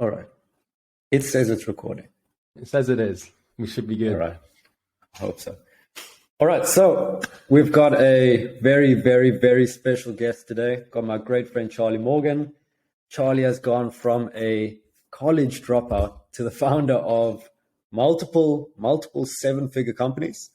All right. It says it's recording. It says it is. We should be good. All right. I hope so. All right. So we've got a very, very, very special guest today. Got my great friend, Charlie Morgan. Charlie has gone from a college dropout to the founder of multiple seven-figure companies.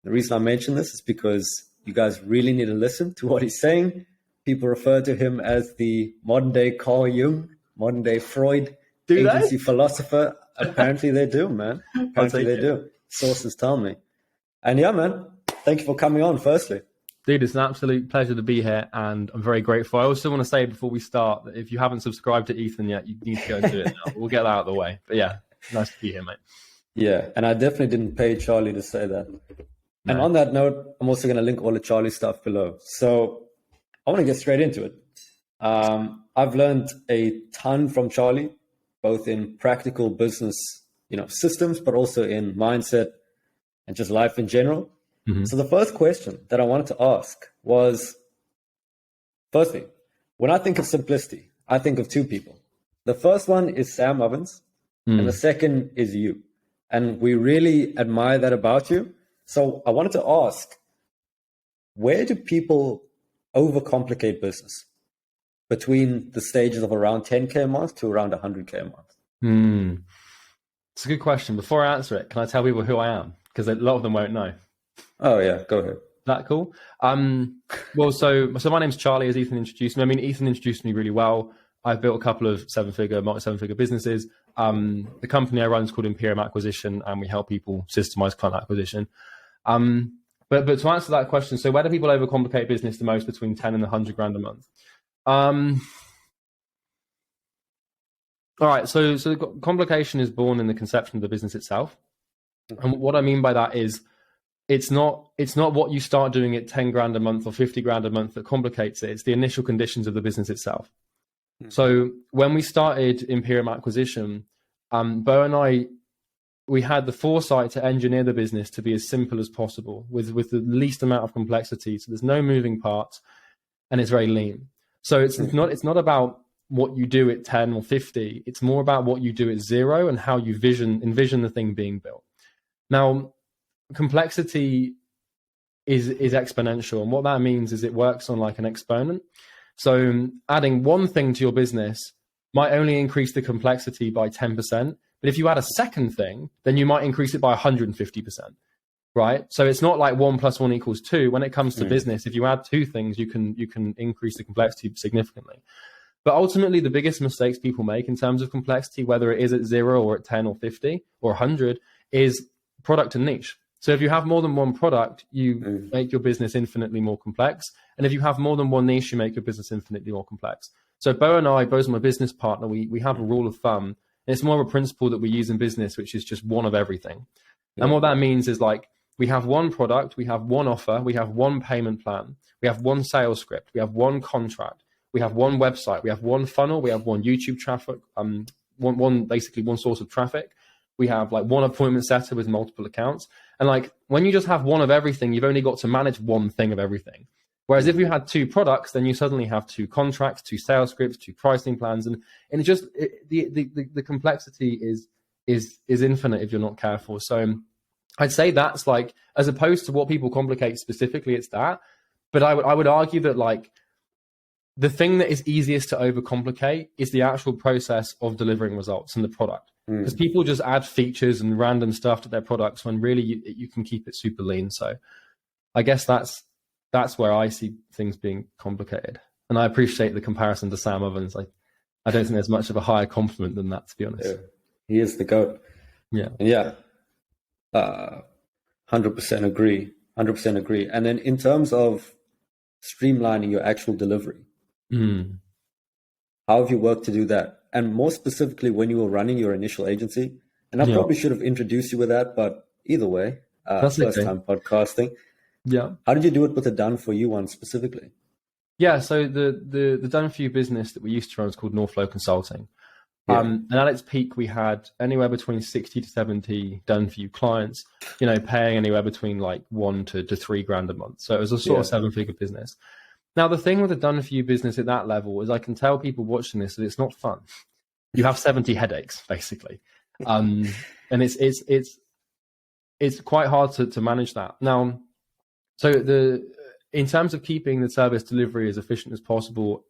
The reason I mention this is because you guys really need to listen to what he's saying. People refer to him as the modern-day Carl Jung, modern-day Freud, agency philosopher. Apparently they do, man. Apparently they do. Sources tell me. And yeah, man, thank you for coming on, firstly. Dude, it's an absolute pleasure to be here, and I'm very grateful. I also want to say before we start that if you haven't subscribed to Ethan yet, you need to go and do it now. We'll get that out of the way. But yeah, nice to be here, mate. Yeah, and I definitely didn't pay Charlie to say that. No. And on that note, I'm also going to link all the Charlie stuff below. So I want to get straight into it. I've learned a ton from Charlie, both in practical business, systems, but also in mindset and just life in general. Mm-hmm. So the first question that I wanted to ask was, firstly, when I think of simplicity, I think of two people. The first one is Sam Ovens, and the second is you. And we really admire that about you. So I wanted to ask, where do people overcomplicate business between the stages of around 10K a month to around 100K a month? It's a good question. Before I answer it, can I tell people who I am? Because a lot of them won't know. Oh yeah, go ahead. That cool? Well, so my name's Charlie, as Ethan introduced me. I mean, Ethan introduced me really well. I've built a couple of multi-seven-figure businesses. The company I run is called Imperium Acquisition, and we help people systemize client acquisition. But to answer that question, so where do people overcomplicate business the most between 10 and 100 grand a month? All right, so the complication is born in the conception of the business itself. And what I mean by that is it's not what you start doing at 10 grand a month or 50 grand a month that complicates it. It's the initial conditions of the business itself. So when we started Imperium Acquisition, Bo and I, we had the foresight to engineer the business to be as simple as possible with the least amount of complexity. So there's no moving parts, and it's very lean. So it's not about what you do at 10 or 50. It's more about what you do at 0 and how you envision the thing being built. Now, complexity is exponential, and what that means is it works on like an exponent. So adding one thing to your business might only increase the complexity by 10%, but if you add a second thing, then you might increase it by 150%, right? So it's not like 1 + 1 = 2. When it comes to business, if you add two things, you can increase the complexity significantly. But ultimately, the biggest mistakes people make in terms of complexity, whether it is at 0 or at 10 or 50 or 100, is product and niche. So if you have more than one product, you make your business infinitely more complex. And if you have more than one niche, you make your business infinitely more complex. So Bo's my business partner. We have a rule of thumb. And it's more of a principle that we use in business, which is just one of everything. Yeah. And what that means is like, we have one product, we have one offer, we have one payment plan, we have one sales script, we have one contract, we have one website, we have one funnel, we have one YouTube traffic, basically one source of traffic. We have like one appointment setter with multiple accounts. And like when you just have one of everything, you've only got to manage one thing of everything. Whereas if you had two products, then you suddenly have two contracts, two sales scripts, two pricing plans. And the complexity is infinite if you're not careful. So I'd say that's like, as opposed to what people complicate specifically, it's that. But I would argue that like the thing that is easiest to overcomplicate is the actual process of delivering results and the product. Because people just add features and random stuff to their products when really you can keep it super lean. So I guess that's where I see things being complicated. And I appreciate the comparison to Sam Ovens. I don't think there's much of a higher compliment than that, to be honest. Yeah. He is the GOAT. Yeah. Yeah. 100% agree. 100% agree. And then in terms of streamlining your actual delivery, how have you worked to do that? And more specifically, when you were running your initial agency, and I probably should have introduced you with that, but either way, first time podcasting. Yeah. How did you do it with the Done For You one specifically? Yeah. So the Done For You business that we used to run is called Northflow Consulting. Yeah. And at its peak, we had anywhere between 60 to 70 Done For You clients, paying anywhere between like 1 to 3 grand a month. So it was a sort of 7-figure business. Now, the thing with the Done For You business at that level is I can tell people watching this that it's not fun. you have 70 headaches basically. And it's quite hard to manage that. Now, so in terms of keeping the service delivery as efficient as possible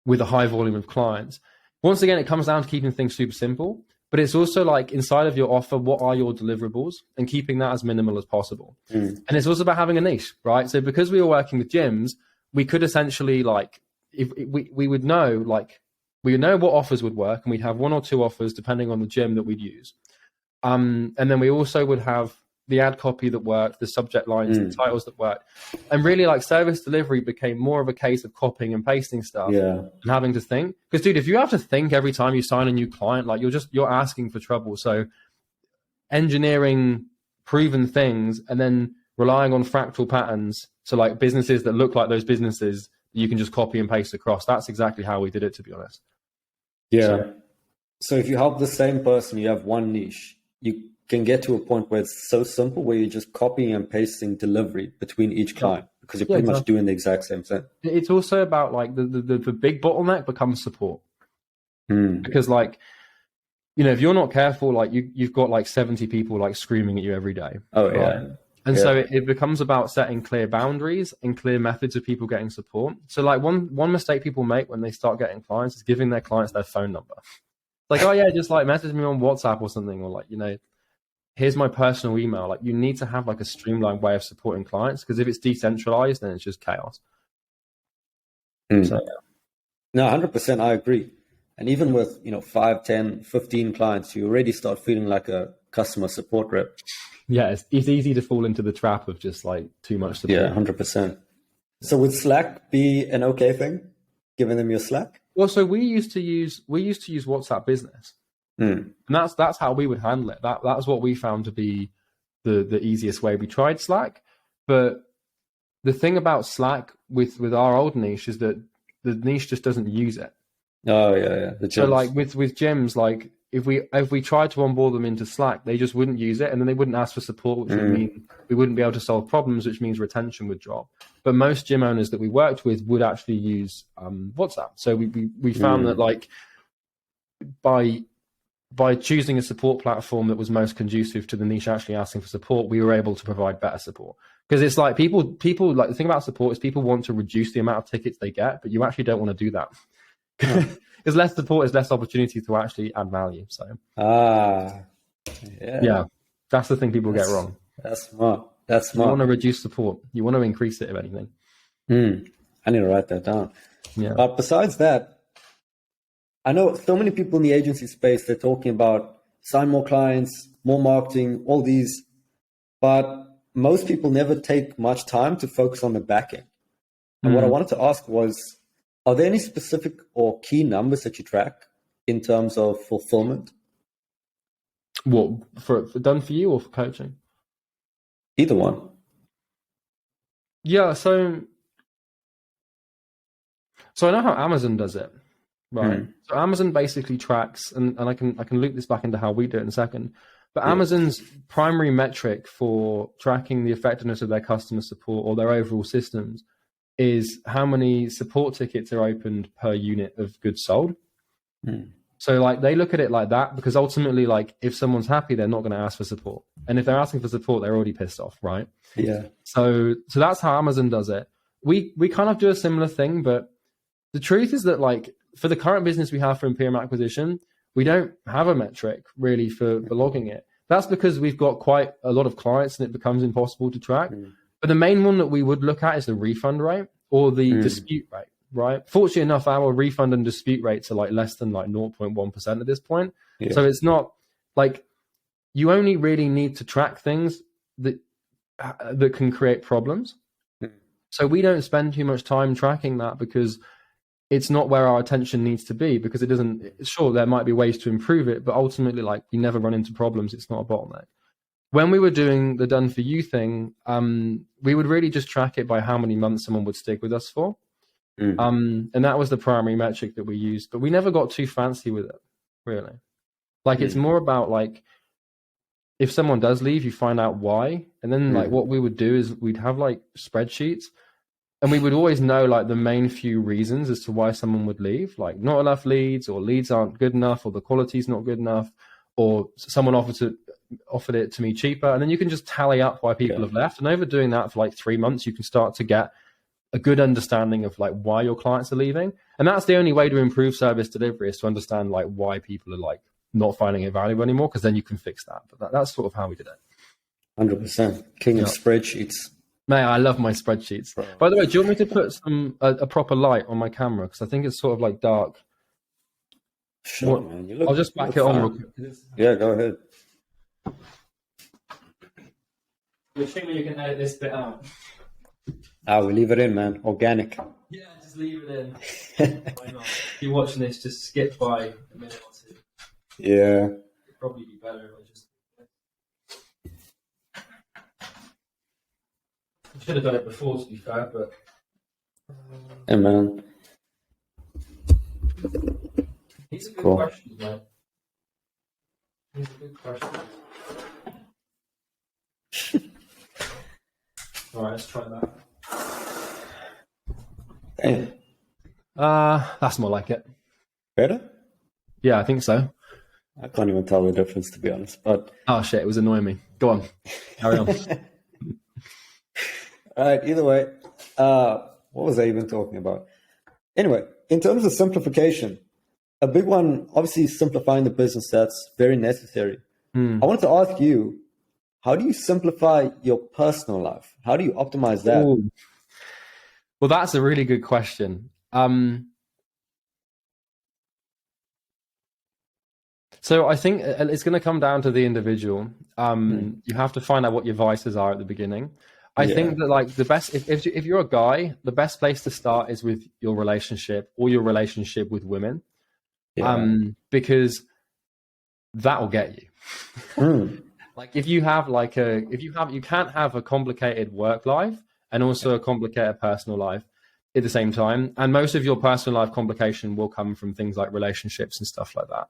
with a high volume of clients, once again, it comes down to keeping things super simple, but it's also like inside of your offer, what are your deliverables, and keeping that as minimal as possible. And it's also about having a niche, right? So because we were working with gyms, we could essentially like, if we would know, like, we would know what offers would work, and we'd have 1 or 2 offers depending on the gym that we'd use. And then we also would have the ad copy that worked, the subject lines, the titles that worked. And really, like, service delivery became more of a case of copying and pasting stuff and having to think. Because, dude, if you have to think every time you sign a new client, like, you're asking for trouble. So engineering proven things and then relying on fractal patterns, so like businesses that look like those businesses you can just copy and paste across. That's exactly how we did it, to be honest. So if you help the same person, you have one niche, you can get to a point where it's so simple, where you're just copying and pasting delivery between each client, because you're pretty much doing the exact same thing. It's also about like the big bottleneck becomes support. Because, like, you know, if you're not careful, like you've got like 70 people like screaming at you every day. And so it becomes about setting clear boundaries and clear methods of people getting support. So like one mistake people make when they start getting clients is giving their clients their phone number. Like, oh yeah, just like message me on WhatsApp or something, or like, you know, here's my personal email. Like, you need to have like a streamlined way of supporting clients, because if it's decentralized, then it's just chaos. So no, 100%, I agree. And even with, you know, 5, 10, 15 clients, you already start feeling like a customer support rep. Yeah, it's easy to fall into the trap of just like too much support. Yeah, 100%. So would Slack be an okay thing, giving them your Slack? Well, so we used to use WhatsApp Business, and that's how we would handle it. That's what we found to be the easiest way. We tried Slack, but the thing about Slack with our old niche is that the niche just doesn't use it. Oh yeah. So like with gyms, like if we tried to onboard them into Slack, they just wouldn't use it, and then they wouldn't ask for support, which would mean we wouldn't be able to solve problems, which means retention would drop. But most gym owners that we worked with would actually use WhatsApp. So we found that like by choosing a support platform that was most conducive to the niche actually asking for support, we were able to provide better support. Because it's like people like, the thing about support is people want to reduce the amount of tickets they get, but you actually don't want to do that. Because less support is less opportunity to actually add value. So yeah, that's the thing people get wrong. That's smart. You want to reduce support. You want to increase it, if anything. I need to write that down. Yeah. But besides that, I know so many people in the agency space, they're talking about sign more clients, more marketing, all these, but most people never take much time to focus on the back end. And what I wanted to ask was, are there any specific or key numbers that you track in terms of fulfillment? What, for done for you or for coaching? Either one. Yeah, so I know how Amazon does it, right? So Amazon basically tracks, and I can loop this back into how we do it in a second. But Amazon's primary metric for tracking the effectiveness of their customer support or their overall systems is how many support tickets are opened per unit of goods sold. So like they look at it like that, because ultimately, like, if someone's happy, they're not going to ask for support. And if they're asking for support, they're already pissed off, right? Yeah. So that's how Amazon does it. We kind of do a similar thing, but the truth is that, like, for the current business we have for Imperium acquisition, we don't have a metric really for logging it. That's because we've got quite a lot of clients and it becomes impossible to track. But the main one that we would look at is the refund rate or the dispute rate, right? Fortunately enough, our refund and dispute rates are like less than like 0.1% at this point. Yeah. So it's not like, you only really need to track things that can create problems. So we don't spend too much time tracking that, because it's not where our attention needs to be, because it doesn't, sure, there might be ways to improve it, but ultimately, like, we never run into problems. It's not a bottleneck. When we were doing the done for you thing, we would really just track it by how many months someone would stick with us for. And that was the primary metric that we used, but we never got too fancy with it, really. Like, it's more about, like, if someone does leave, you find out why. And then like what we would do is we'd have like spreadsheets And we would always know like the main few reasons as to why someone would leave, like not enough leads, or leads aren't good enough, or the quality's not good enough, or someone offered it to me cheaper. And then you can just tally up why people have left. And over doing that for like 3 months, you can start to get a good understanding of like why your clients are leaving. And that's the only way to improve service delivery, is to understand like why people are like not finding it valuable anymore, because then you can fix that. But that's sort of how we did it. 100%. King of spreadsheets. Mate, I love my spreadsheets. Bro. By the way, do you want me to put a proper light on my camera? Because I think it's sort of like dark. Sure, man. I'll just back it on real quick. Yeah, go ahead. You're assuming you can edit this bit out? We leave it in, man. Organic. Yeah, just leave it in. Why not? If you're watching this, just skip by a minute or two. Yeah. It'd probably be better if I just... I should have done it before, to be fair, but... Hey, man. These are good questions, mate. These are good questions. Alright, let's try that. Hey. That's more like it. Better? Yeah, I think so. I can't even tell the difference, to be honest. But oh shit, it was annoying me. Go on, carry on. All right. Either way, what was I even talking about? Anyway, in terms of simplification, a big one, obviously, simplifying the business. That's very necessary. I wanted to ask you, how do you simplify your personal life? How do you optimize that? Ooh. Well, that's a really good question. So I think it's going to come down to the individual. You have to find out what your vices are at the beginning. I think that like the best, if you're a guy, the best place to start is with your relationship or your relationship with women, because that will get you. Like if you have you can't have a complicated work life and also a complicated personal life at the same time. And most of your personal life complication will come from things like relationships and stuff like that.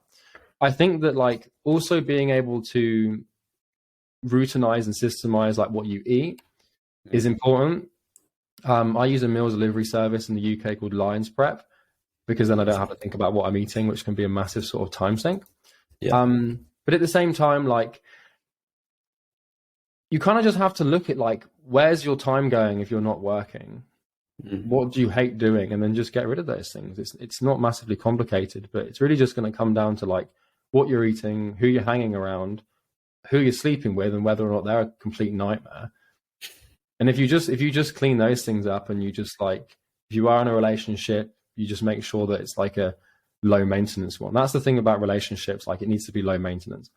I think that like also being able to routinize and systemize like what you eat is important. I use a meals delivery service in the UK called Lions Prep, because then I don't have to think about what I'm eating, which can be a massive sort of time sink. But at the same time, like you kind of just have to look at like, where's your time going if you're not working? What do you hate doing? And then just get rid of those things. It's not massively complicated, but it's really just going to come down to like what you're eating, who you're hanging around, who you're sleeping with, and whether or not they're a complete nightmare. And if you just clean those things up, and you just like, if you are in a relationship, you just make sure that it's like a low maintenance one. That's the thing about relationships. Like it needs to be low maintenance.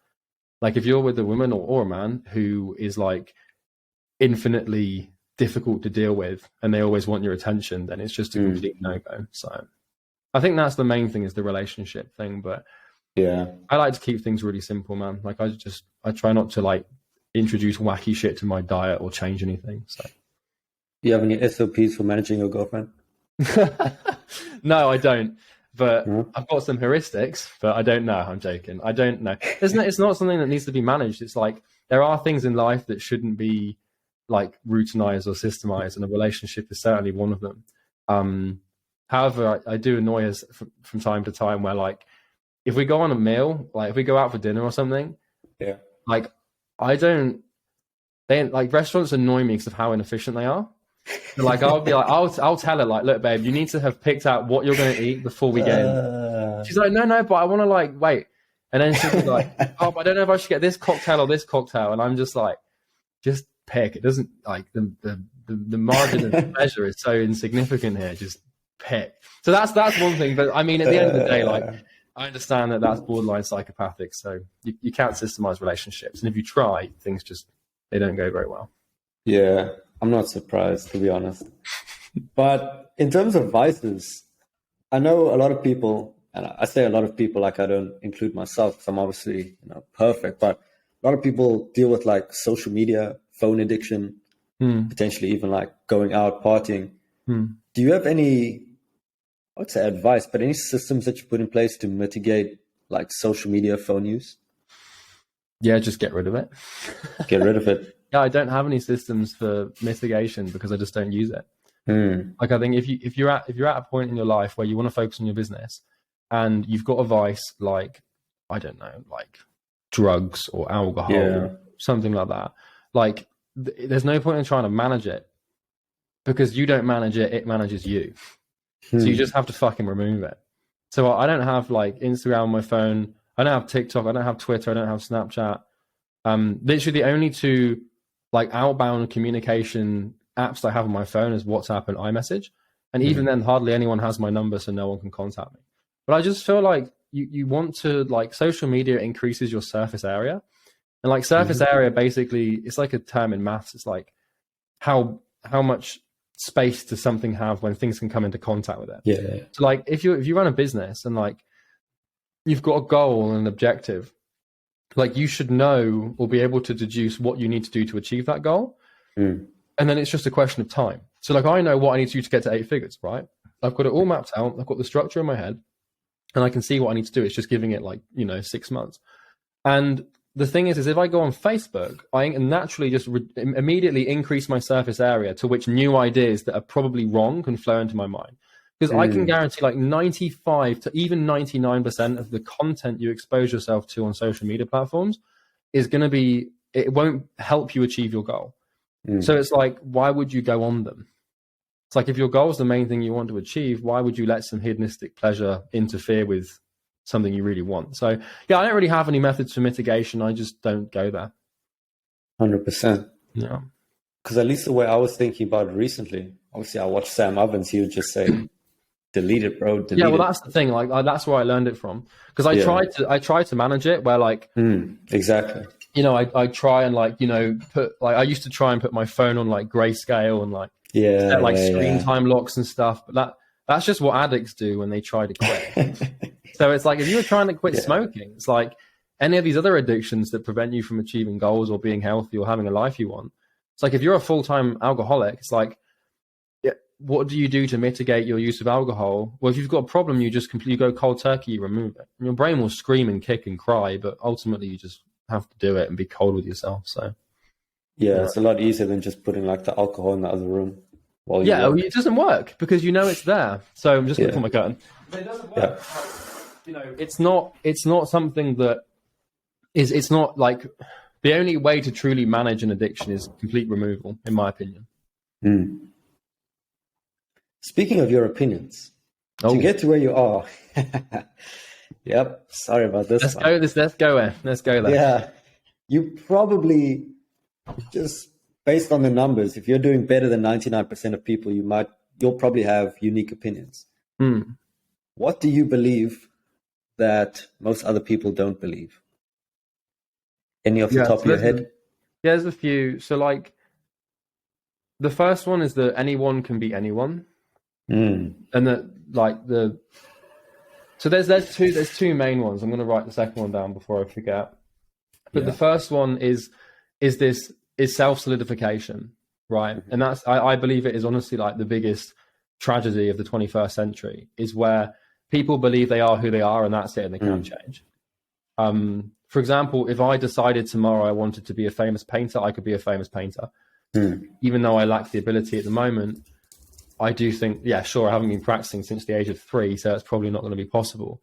Like if you're with a woman or a man who is like infinitely difficult to deal with and they always want your attention, then it's just a complete no-go. So I think that's the main thing, is the relationship thing. But I like to keep things really simple, man. Like I try not to like introduce wacky shit to my diet or change anything. So do you have any SOPs for managing your girlfriend? No, I don't. But I've got some heuristics, but I don't know. I'm joking. I don't know. It's not something that needs to be managed. It's like there are things in life that shouldn't be like routinized or systemized, and a relationship is certainly one of them. However, I do annoy us from time to time where like if we go on a meal, like if we go out for dinner or something, like like restaurants annoy me because of how inefficient they are. Like I'll be like, I'll tell her like, look, babe, you need to have picked out what you're going to eat before we get in. She's like, no, but I want to like wait. And then she'll be like, oh, but I don't know if I should get this cocktail or this cocktail. And I'm just like, just pick. It doesn't like the margin of pleasure is so insignificant here. Just pick. So that's one thing. But I mean, at the end of the day, like I understand that that's borderline psychopathic. So you can't systemize relationships, and if you try, things they don't go very well. Yeah. I'm not surprised, to be honest. But in terms of vices, I know a lot of people, and I say a lot of people like I don't include myself because I'm obviously perfect, but a lot of people deal with like social media, phone addiction, potentially even like going out partying. Do you have any, I would say advice, but any systems that you put in place to mitigate like social media phone use? Yeah, just get rid of it. Get rid of it. Yeah, I don't have any systems for mitigation because I just don't use it. Like I think if you're at a point in your life where you want to focus on your business and you've got a vice like, I don't know, like drugs or alcohol, or something like that, like there's no point in trying to manage it, because you don't manage it, it manages you. So you just have to fucking remove it. So I don't have like Instagram on my phone. I don't have TikTok. I don't have Twitter. I don't have Snapchat. Literally the only two like outbound communication apps I have on my phone is WhatsApp and iMessage. And even then, hardly anyone has my number, so no one can contact me. But I just feel like you want to, like, social media increases your surface area. And like surface area, basically, it's like a term in maths. It's like how much space does something have when things can come into contact with it. Yeah. So like if you run a business and like you've got a goal and an objective, like you should know or be able to deduce what you need to do to achieve that goal. And then it's just a question of time. So like I know what I need to do to get to 8 figures, right? I've got it all mapped out. I've got the structure in my head and I can see what I need to do. It's just giving it like, 6 months. And the thing is if I go on Facebook, I naturally just immediately increase my surface area to which new ideas that are probably wrong can flow into my mind. Because I can guarantee like 95 to even 99% of the content you expose yourself to on social media platforms is going to be, it won't help you achieve your goal. So it's like, why would you go on them? It's like, if your goal is the main thing you want to achieve, why would you let some hedonistic pleasure interfere with something you really want? So yeah, I don't really have any methods for mitigation. I just don't go there. 100%. Yeah. Because at least the way I was thinking about it recently, obviously I watched Sam Ovens, he would just say, delete it, bro. Delete it. That's the thing. Like that's where I learned it from. Because I tried to manage it where like, exactly. I try and like, I used to try and put my phone on like grayscale and like, set like screen time locks and stuff. But that's just what addicts do when they try to quit. So it's like, if you were trying to quit smoking, it's like any of these other addictions that prevent you from achieving goals or being healthy or having a life you want. It's like, if you're a full-time alcoholic, it's like, what do you do to mitigate your use of alcohol? Well, if you've got a problem, you just completely go cold turkey, you remove it. And your brain will scream and kick and cry, but ultimately you just have to do it and be cold with yourself. So it's a lot easier than just putting like the alcohol in the other room. It doesn't work because it's there. So I'm just going to pull my curtain. But it doesn't work. It's not something that is. It's not like the only way to truly manage an addiction is complete removal, in my opinion. Speaking of your opinions, to get to where you are. Yep. Sorry about this. Let's go there. Yeah. You probably, just based on the numbers, if you're doing better than 99% of people, you'll probably have unique opinions. What do you believe that most other people don't believe? Any off the top of your head? There's a few. So like, the first one is that anyone can be anyone. And that like so there's two main ones. I'm going to write the second one down before I forget. But the first one is self-solidification, right? And that's, I believe it is honestly like the biggest tragedy of the 21st century, is where people believe they are who they are and that's it and they can't change. For example, if I decided tomorrow I wanted to be a famous painter, I could be a famous painter. Even though I lack the ability at the moment, I do think, I haven't been practicing since the age of 3, so it's probably not going to be possible.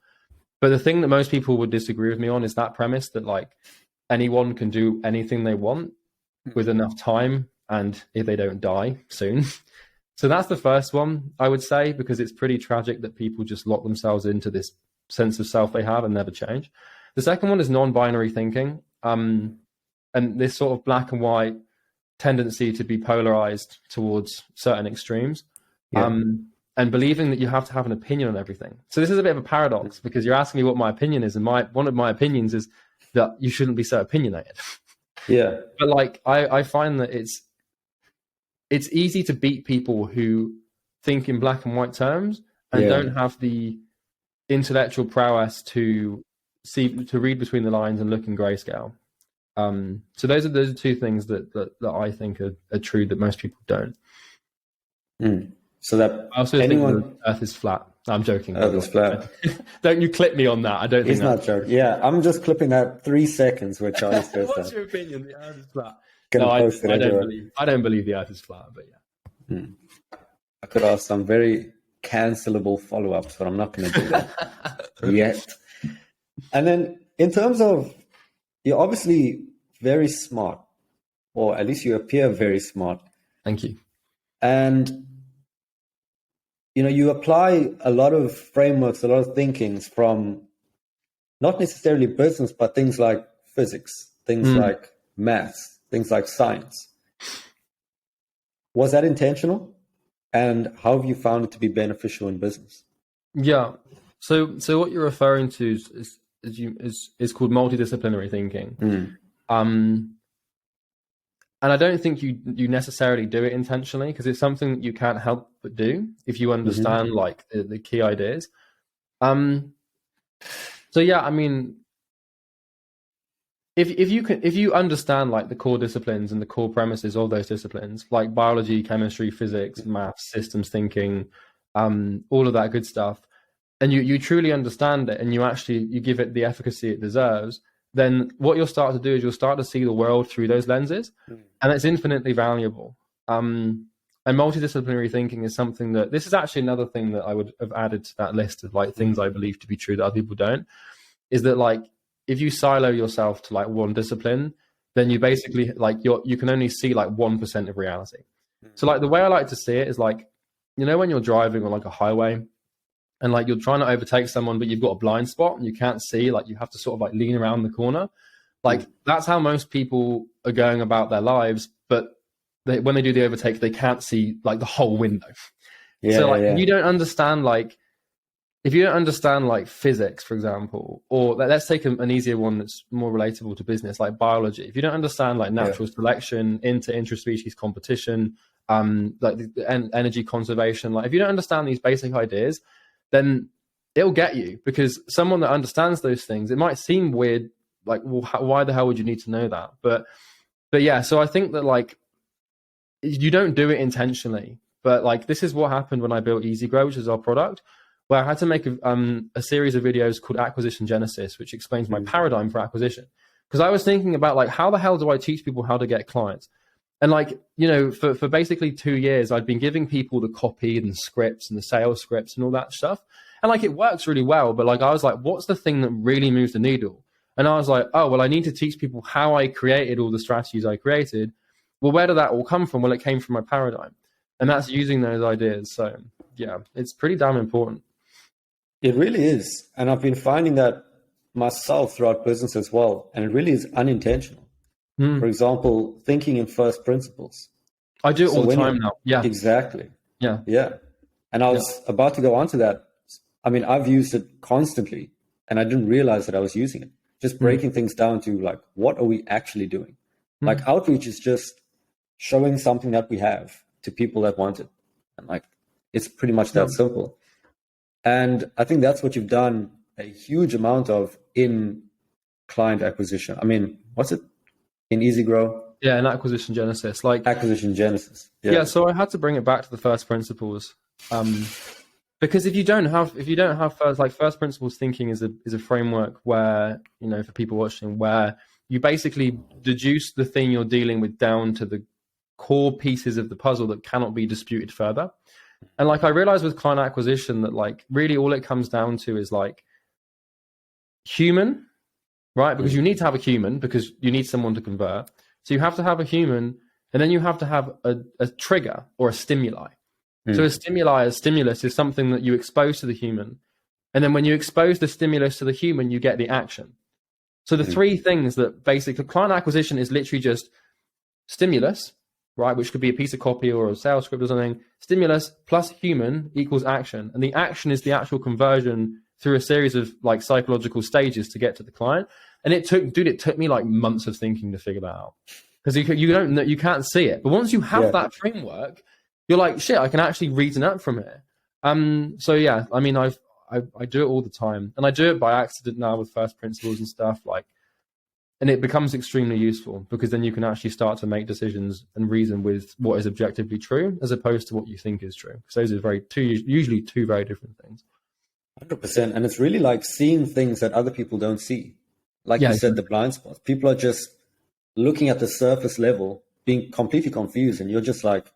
But the thing that most people would disagree with me on is that premise that like anyone can do anything they want with enough time and if they don't die soon. So that's the first one, I would say, because it's pretty tragic that people just lock themselves into this sense of self they have and never change. The second one is non-binary thinking, and this sort of black and white tendency to be polarized towards certain extremes. And believing that you have to have an opinion on everything. So this is a bit of a paradox because you're asking me what my opinion is, and one of my opinions is that you shouldn't be so opinionated. But like I find that it's easy to beat people who think in black and white terms and don't have the intellectual prowess to read between the lines and look in grayscale. So those are two things that I think are true that most people don't. So that I also think the Earth is flat. I'm joking. Earth is flat. Don't you clip me on that? I don't think he's not joking. Yeah, I'm just clipping that 3 seconds where Charlie says What's your opinion? The Earth is flat. No, I don't believe the Earth is flat, but I could ask some very cancelable follow-ups, but I'm not going to do that yet. And then in terms of, you're obviously very smart, or at least you appear very smart. Thank you. And, you apply a lot of frameworks, a lot of thinkings from not necessarily business, but things like physics, things like maths, things like science. Was that intentional? And how have you found it to be beneficial in business? Yeah. So what you're referring to is called multidisciplinary thinking. And I don't think you necessarily do it intentionally, because it's something that you can't help but do if you understand like the key ideas. So yeah, I mean, if you understand like the core disciplines and the core premises of those disciplines, like biology, chemistry, physics, maths, systems thinking, all of that good stuff, and you truly understand it, and you give it the efficacy it deserves, then what you'll start to do is you'll start to see the world through those lenses, and it's infinitely valuable. And multidisciplinary thinking is something that, this is actually another thing that I would have added to that list of like things I believe to be true that other people don't, is that like, if you silo yourself to like one discipline, then you basically like you can only see like 1% of reality. So like the way I like to see it is like, when you're driving on like a highway and like you're trying to overtake someone, but you've got a blind spot and you can't see, like you have to sort of like lean around the corner. Like that's how most people are going about their lives. But when they do the overtake, they can't see like the whole window. If you don't understand like physics, for example, or let's take an easier one that's more relatable to business, like biology. If you don't understand like natural selection, interspecies competition, like energy conservation, like if you don't understand these basic ideas, then it'll get you, because someone that understands those things, it might seem weird, like, well, why the hell would you need to know that? But yeah, so I think that like you don't do it intentionally, but like this is what happened when I built EasyGrow, which is our product, where I had to make a series of videos called Acquisition Genesis, which explains my paradigm for acquisition. Because I was thinking about like, how the hell do I teach people how to get clients? And like, for basically 2 years, I'd been giving people the copy and the scripts and the sales scripts and all that stuff. And like, it works really well. But like, I was like, what's the thing that really moves the needle? And I was like, oh, well, I need to teach people how I created all the strategies I created. Well, where did that all come from? Well, it came from my paradigm. And that's using those ideas. So yeah, it's pretty damn important. It really is. And I've been finding that myself throughout business as well. And it really is unintentional. For example, thinking in first principles. I do it all the time now. Yeah. Exactly. Yeah. Yeah. And I was about to go on to that. I mean, I've used it constantly and I didn't realize that I was using it. Just breaking things down to like, what are we actually doing? Like outreach is just showing something that we have to people that want it. And like, it's pretty much that simple. And I think that's what you've done a huge amount of in client acquisition. I mean, what's it? In EasyGrow? Yeah, in Acquisition Genesis. Like Acquisition Genesis. Yeah, so I had to bring it back to the first principles. Because if you don't have first principles thinking is a framework where, for people watching, where you basically deduce the thing you're dealing with down to the core pieces of the puzzle that cannot be disputed further. And like I realized with client acquisition that like really all it comes down to is like human, right? Because you need to have a human because you need someone to convert. So you have to have a human, and then you have to have a trigger or a stimuli. So a stimulus is something that you expose to the human. And then when you expose the stimulus to the human, you get the action. So the three things that basically client acquisition is literally just stimulus, right? Which could be a piece of copy or a sales script or something. Stimulus plus human equals action. And the action is the actual conversion through a series of like psychological stages to get to the client. And it took me like months of thinking to figure that out, because you can't see it. But once you have that framework, you're like, shit, I can actually reason up from here. So yeah, I mean, I do it all the time, and I do it by accident now with first principles and stuff like, and it becomes extremely useful because then you can actually start to make decisions and reason with what is objectively true as opposed to what you think is true. Because those are usually two very different things. 100%. And it's really like seeing things that other people don't see. Like you said, the blind spots. People are just looking at the surface level, being completely confused. And you're just like,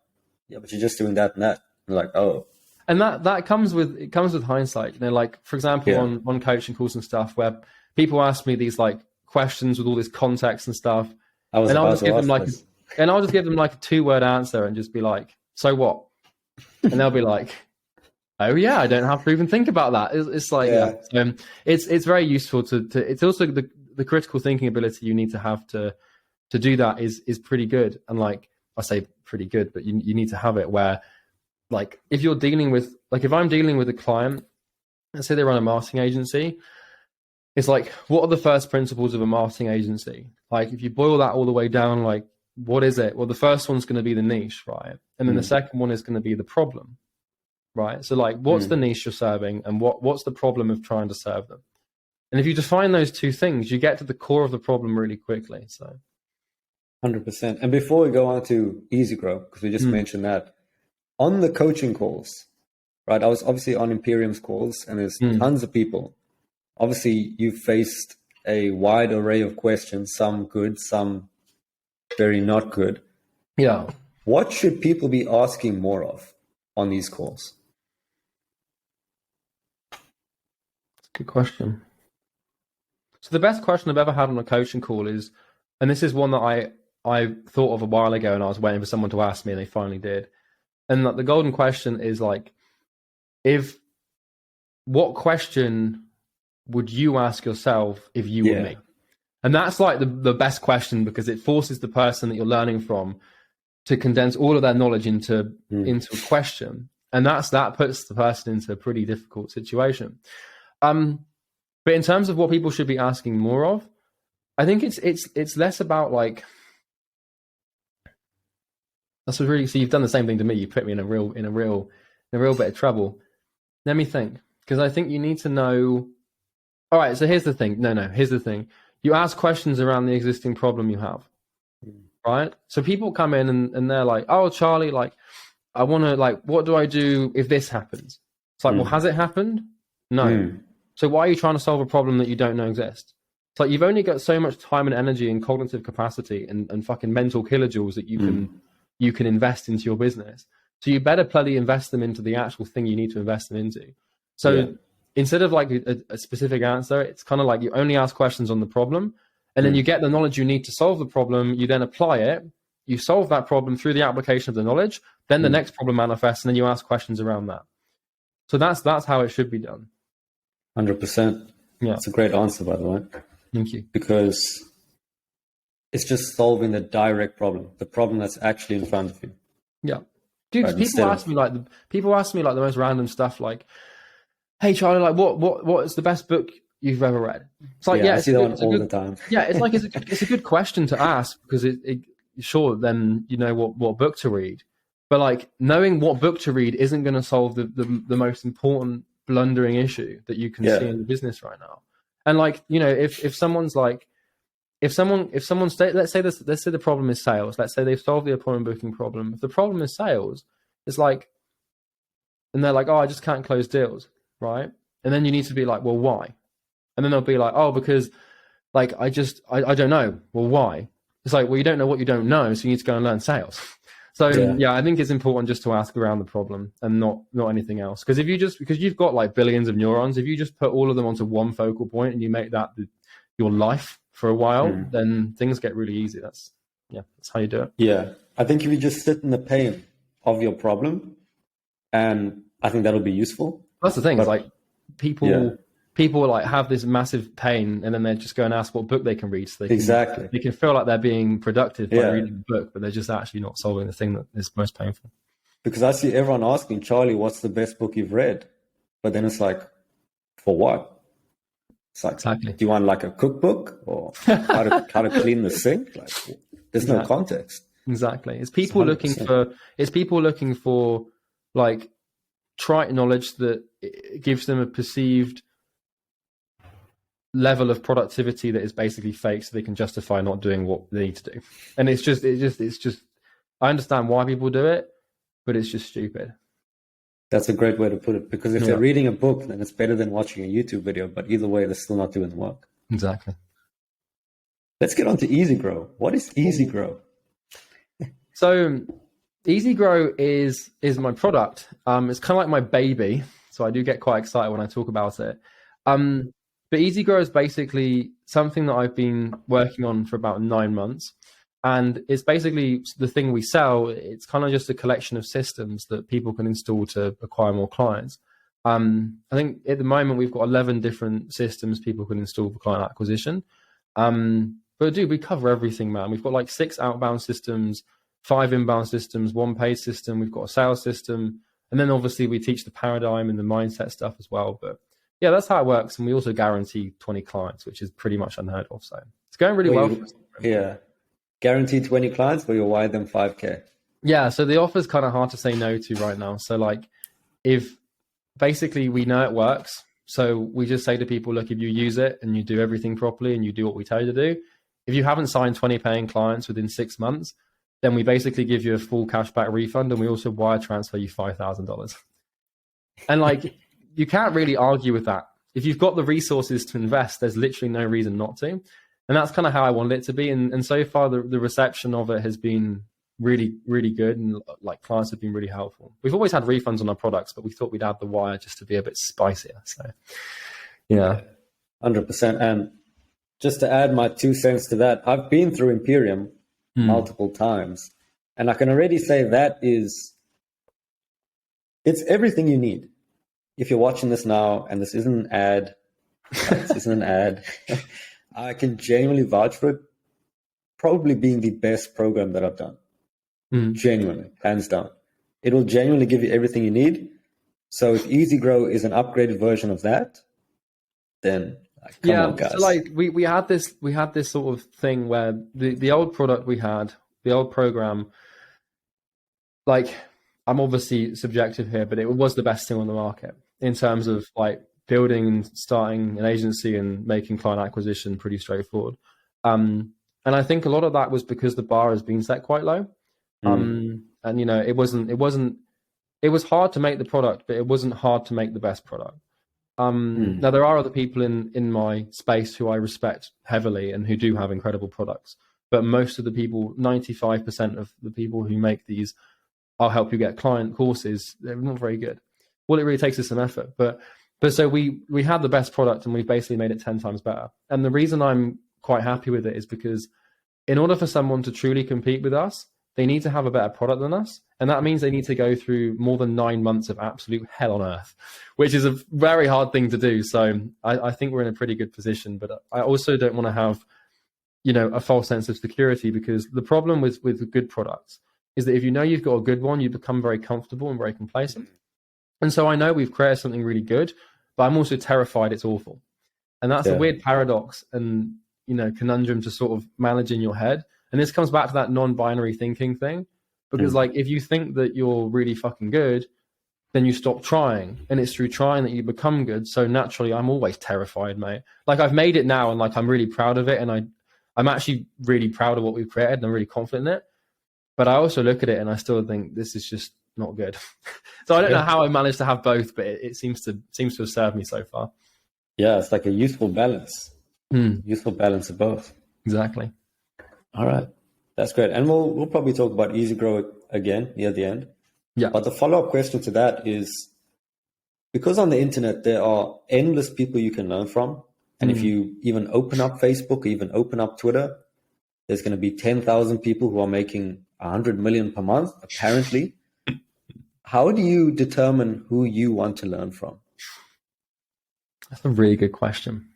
yeah, but you're just doing that and that. Like, oh, and that comes with hindsight. You know, like for example, on coaching calls and stuff, where people ask me these like questions with all this context and stuff, and I'll just give them like a 2-word answer and just be like, so what? And they'll be like, oh yeah, I don't have to even think about that. It's like, it's very useful to it's also the critical thinking ability you need to have to do that is pretty good. And like I say pretty good, but you need to have it where, like, if you're dealing with, like, if I'm dealing with a client, let's say they run a marketing agency, it's like, what are the first principles of a marketing agency? Like, if you boil that all the way down, like, what is it? Well, the first one's going to be the niche, right? And then the second one is going to be the problem, right? So, like, what's the niche you're serving, and what's the problem of trying to serve them? And if you define those two things, you get to the core of the problem really quickly. So, 100%. And before we go on to Easy Grow, because we just mentioned that, on the coaching calls, right? I was obviously on Imperium's calls, and there's tons of people. Obviously, you faced a wide array of questions, some good, some very not good. Yeah. What should people be asking more of on these calls? Good question. So the best question I've ever had on a coaching call is, and this is one that I thought of a while ago, and I was waiting for someone to ask me, and they finally did. And the golden question is like, what question would you ask yourself if you were me? And that's like the best question, because it forces the person that you're learning from to condense all of their knowledge into a question. And that puts the person into a pretty difficult situation. But in terms of what people should be asking more of, I think it's less about like, that's what really, so you've done the same thing to me. You put me in a real bit of trouble. Let me think, because I think you need to know. All right, so here's the thing. Here's the thing. You ask questions around the existing problem you have, right? So people come in and they're like, oh, Charlie, like, I want to, like, what do I do if this happens? It's like, well, has it happened? No. So why are you trying to solve a problem that you don't know exists? It's like, you've only got so much time and energy and cognitive capacity and fucking mental kilojoules that you can invest into your business. So you better bloody invest them into the actual thing you need to invest them into. So instead of like a specific answer, it's kind of like you only ask questions on the problem, and then you get the knowledge you need to solve the problem. You then apply it. You solve that problem through the application of the knowledge. Then the next problem manifests, and then you ask questions around that. So that's how it should be done. 100%. Yeah, that's a great answer, by the way. Thank you. Because it's just solving the direct problem, the problem that's actually in front of you. Yeah, dude. Right, people ask me like the most random stuff, like, "Hey, Charlie, like, what is the best book you've ever read?" It's like, I see that one all the time. Yeah, it's like it's a good question to ask, because sure, then you know what book to read, but like knowing what book to read isn't going to solve the most important blundering issue that you can see in the business right now. And like, you know, if someone's like, let's say the problem is sales. Let's say they've solved the appointment booking problem. If the problem is sales, it's like, and they're like, oh, I just can't close deals, right? And then you need to be like, well, why? And then they'll be like, oh, because like I don't know. Well, why? It's like, well, you don't know what you don't know, so you need to go and learn sales. So I think it's important just to ask around the problem and not anything else. Because because you've got like billions of neurons, if you just put all of them onto one focal point and you make that your life for a while, then things get really easy. That's how you do it. Yeah, I think if you just sit in the pain of your problem, and I think that'll be useful. That's the thing. It's like people like have this massive pain, and then they just go and ask what book they can read. So they can feel like they're being productive by reading a book, but they're just actually not solving the thing that is most painful. Because I see everyone asking, Charlie, what's the best book you've read? But then it's like, for what? It's like, do you want like a cookbook or how to clean the sink? Like, there's no context. Exactly. It's people looking for like trite knowledge that gives them a perceived level of productivity that is basically fake, so they can justify not doing what they need to do. And it's just I understand why people do it, but it's just stupid. That's a great way to put it, because if they're reading a book, then it's better than watching a YouTube video, but either way, they're still not doing the work. Exactly. Let's get on to Easy Grow. What is Easy Grow? So Easy Grow is my product. It's kind of like my baby, so I do get quite excited when I talk about it. But Easy Grow is basically something that I've been working on for about 9 months, and it's basically the thing we sell. It's kind of just a collection of systems that people can install to acquire more clients. I think at the moment we've got 11 different systems people can install for client acquisition. But dude, we cover everything, man. We've got like 6 outbound systems, 5 inbound systems, 1 paid system. We've got a sales system. And then obviously we teach the paradigm and the mindset stuff as well. But yeah, that's how it works. And we also guarantee 20 clients, which is pretty much unheard of. So it's going really well. Yeah. Guarantee 20 clients, but you'll wire them 5K. Yeah. So the offer's kind of hard to say no to right now. So like if basically we know it works. So we just say to people, look, if you use it and you do everything properly and you do what we tell you to do, if you haven't signed 20 paying clients within 6 months, then we basically give you a full cashback refund, and we also wire transfer you $5,000. And like, you can't really argue with that. If you've got the resources to invest, there's literally no reason not to. And that's kind of how I wanted it to be. And so far, the reception of it has been really, really good. And like, clients have been really helpful. We've always had refunds on our products, but we thought we'd add the wire just to be a bit spicier. So, yeah. 100%. And just to add my 2 cents to that, I've been through Imperium multiple times, and I can already say it's everything you need. If you're watching this now, and this isn't an ad, I can genuinely vouch for it. Probably being the best program that I've done. Genuinely, hands down. It will genuinely give you everything you need. So if Easy Grow is an upgraded version of that, then come on, guys. So like we had this sort of thing where the old product we had, the old program, like, I'm obviously subjective here, but it was the best thing on the market in terms of like building and starting an agency and making client acquisition pretty straightforward. And I think a lot of that was because the bar has been set quite low. And you know, it was hard to make the product, but it wasn't hard to make the best product. Now there are other people in my space who I respect heavily and who do have incredible products, but most of the people, 95% of the people who make these I'll help you get client courses, they're not very good. All it really takes is some effort. But so we had the best product, and we've basically made it 10 times better. And the reason I'm quite happy with it is because in order for someone to truly compete with us, they need to have a better product than us. And that means they need to go through more than 9 months of absolute hell on earth, which is a very hard thing to do. So I think we're in a pretty good position, but I also don't want to have, you know, a false sense of security, because the problem with good products is that if you know you've got a good one, you become very comfortable and very complacent. And so I know we've created something really good, but I'm also terrified it's awful. And that's a weird paradox and, you know, conundrum to sort of manage in your head. And this comes back to that non-binary thinking thing, because like, if you think that you're really fucking good, then you stop trying, and it's through trying that you become good. So naturally, I'm always terrified, mate. Like, I've made it now, and like, I'm really proud of it. And I'm actually really proud of what we've created, and I'm really confident in it. But I also look at it and I still think this is just not good. So I don't know how I managed to have both, but it seems to have served me so far. Yeah, it's like a useful balance. Useful balance of both. Exactly. All right. That's great. And we'll probably talk about Easy Grow again near the end. Yeah. But the follow-up question to that is, because on the internet there are endless people you can learn from. And if you even open up Facebook or even open up Twitter, there's going to be 10,000 people who are making 100 million per month, apparently. How do you determine who you want to learn from? That's a really good question.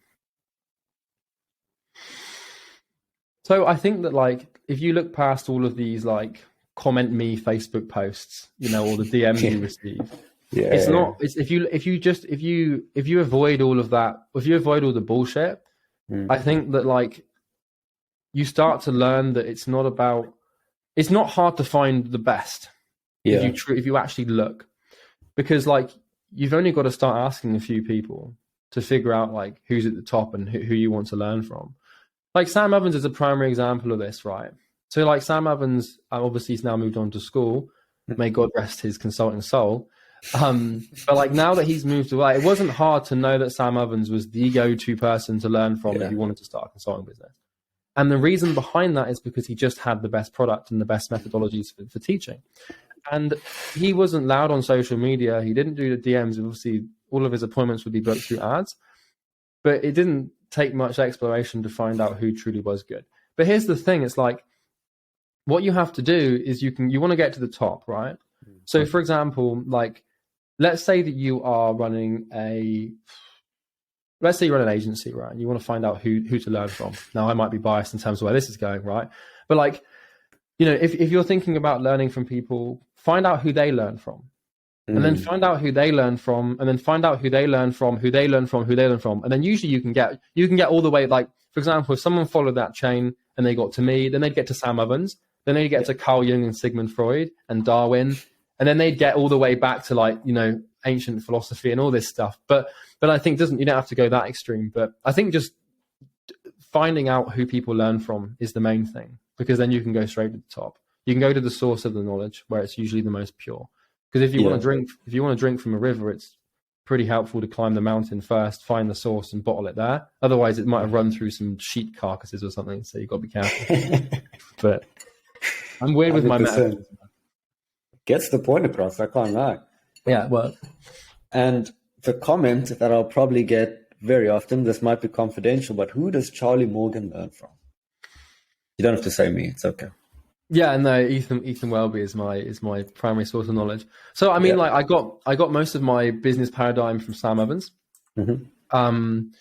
So I think that, like, if you look past all of these, like, comment me Facebook posts, you know, or the DMs you receive, if you avoid all of that, if you avoid all the bullshit, I think that, like, you start to learn that it's not hard to find the best if you actually look, because like, you've only got to start asking a few people to figure out like who's at the top and who you want to learn from. Like, Sam Evans is a primary example of this, right? So like, Sam Evans, obviously he's now moved on to school, may God rest his consulting soul. But like, now that he's moved away, it wasn't hard to know that Sam Evans was the go-to person to learn from if you wanted to start a consulting business. And the reason behind that is because he just had the best product and the best methodologies for teaching. And he wasn't loud on social media. He didn't do the DMs. Obviously, all of his appointments would be booked through ads. But it didn't take much exploration to find out who truly was good. But here's the thing. It's like, what you have to do is you want to get to the top, right? So, for example, like, let's say that you are running let's say you run an agency, right? And you want to find out who to learn from. Now, I might be biased in terms of where this is going, right? But like, you know, if you're thinking about learning from people, find out who they learn from. And then find out who they learn from, and then find out who they learn from, who they learn from, who they learn from. And then usually you can get all the way, like, for example, if someone followed that chain and they got to me, then they'd get to Sam Ovens, then they'd get to Carl Jung and Sigmund Freud and Darwin, and then they'd get all the way back to, like, you know, ancient philosophy and all this stuff. But I think you don't have to go that extreme. But I think just finding out who people learn from is the main thing, because then you can go straight to the top. You can go to the source of the knowledge where it's usually the most pure. Because if you want to drink from a river, it's pretty helpful to climb the mountain first, find the source, and bottle it there. Otherwise, it might have run through some sheep carcasses or something. So you've got to be careful. But I'm weird with my metaphors. Gets the point across. I can't lie. Yeah, well, and the comment that I'll probably get very often, this might be confidential, but who does Charlie Morgan learn from? You don't have to say me. It's okay. Yeah, no, Ethan Welby is my primary source of knowledge. So I mean, like, I got most of my business paradigm from Sam Ovens, and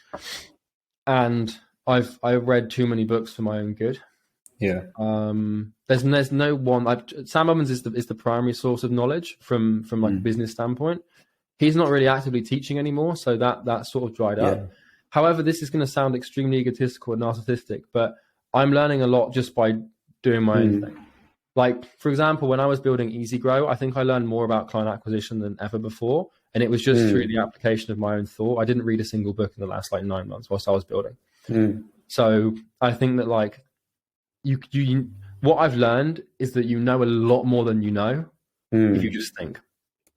I've read too many books for my own good. Yeah. There's no one. Sam Ovens is the primary source of knowledge from like a business standpoint. He's not really actively teaching anymore, so that sort of dried up. However, this is going to sound extremely egotistical and narcissistic, but I'm learning a lot just by doing my own thing. Like, for example, when I was building Easy Grow, I think I learned more about client acquisition than ever before. And it was just through the application of my own thought. I didn't read a single book in the last 9 months whilst I was building. So I think that, like, you what I've learned is that you know a lot more than you know if you just think.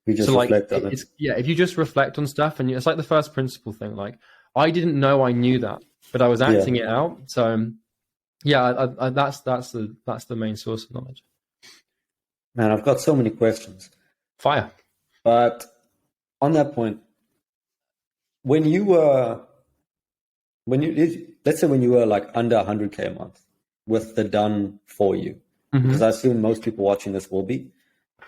You just reflect on it. If you just reflect on stuff, and it's like the first principle thing. Like, I didn't know I knew that, but I was acting it out. So yeah, that's the main source of knowledge. Man, I've got so many questions. Fire. But on that point, let's say when you were like under 100K a month with the done for you, because I assume most people watching this will be.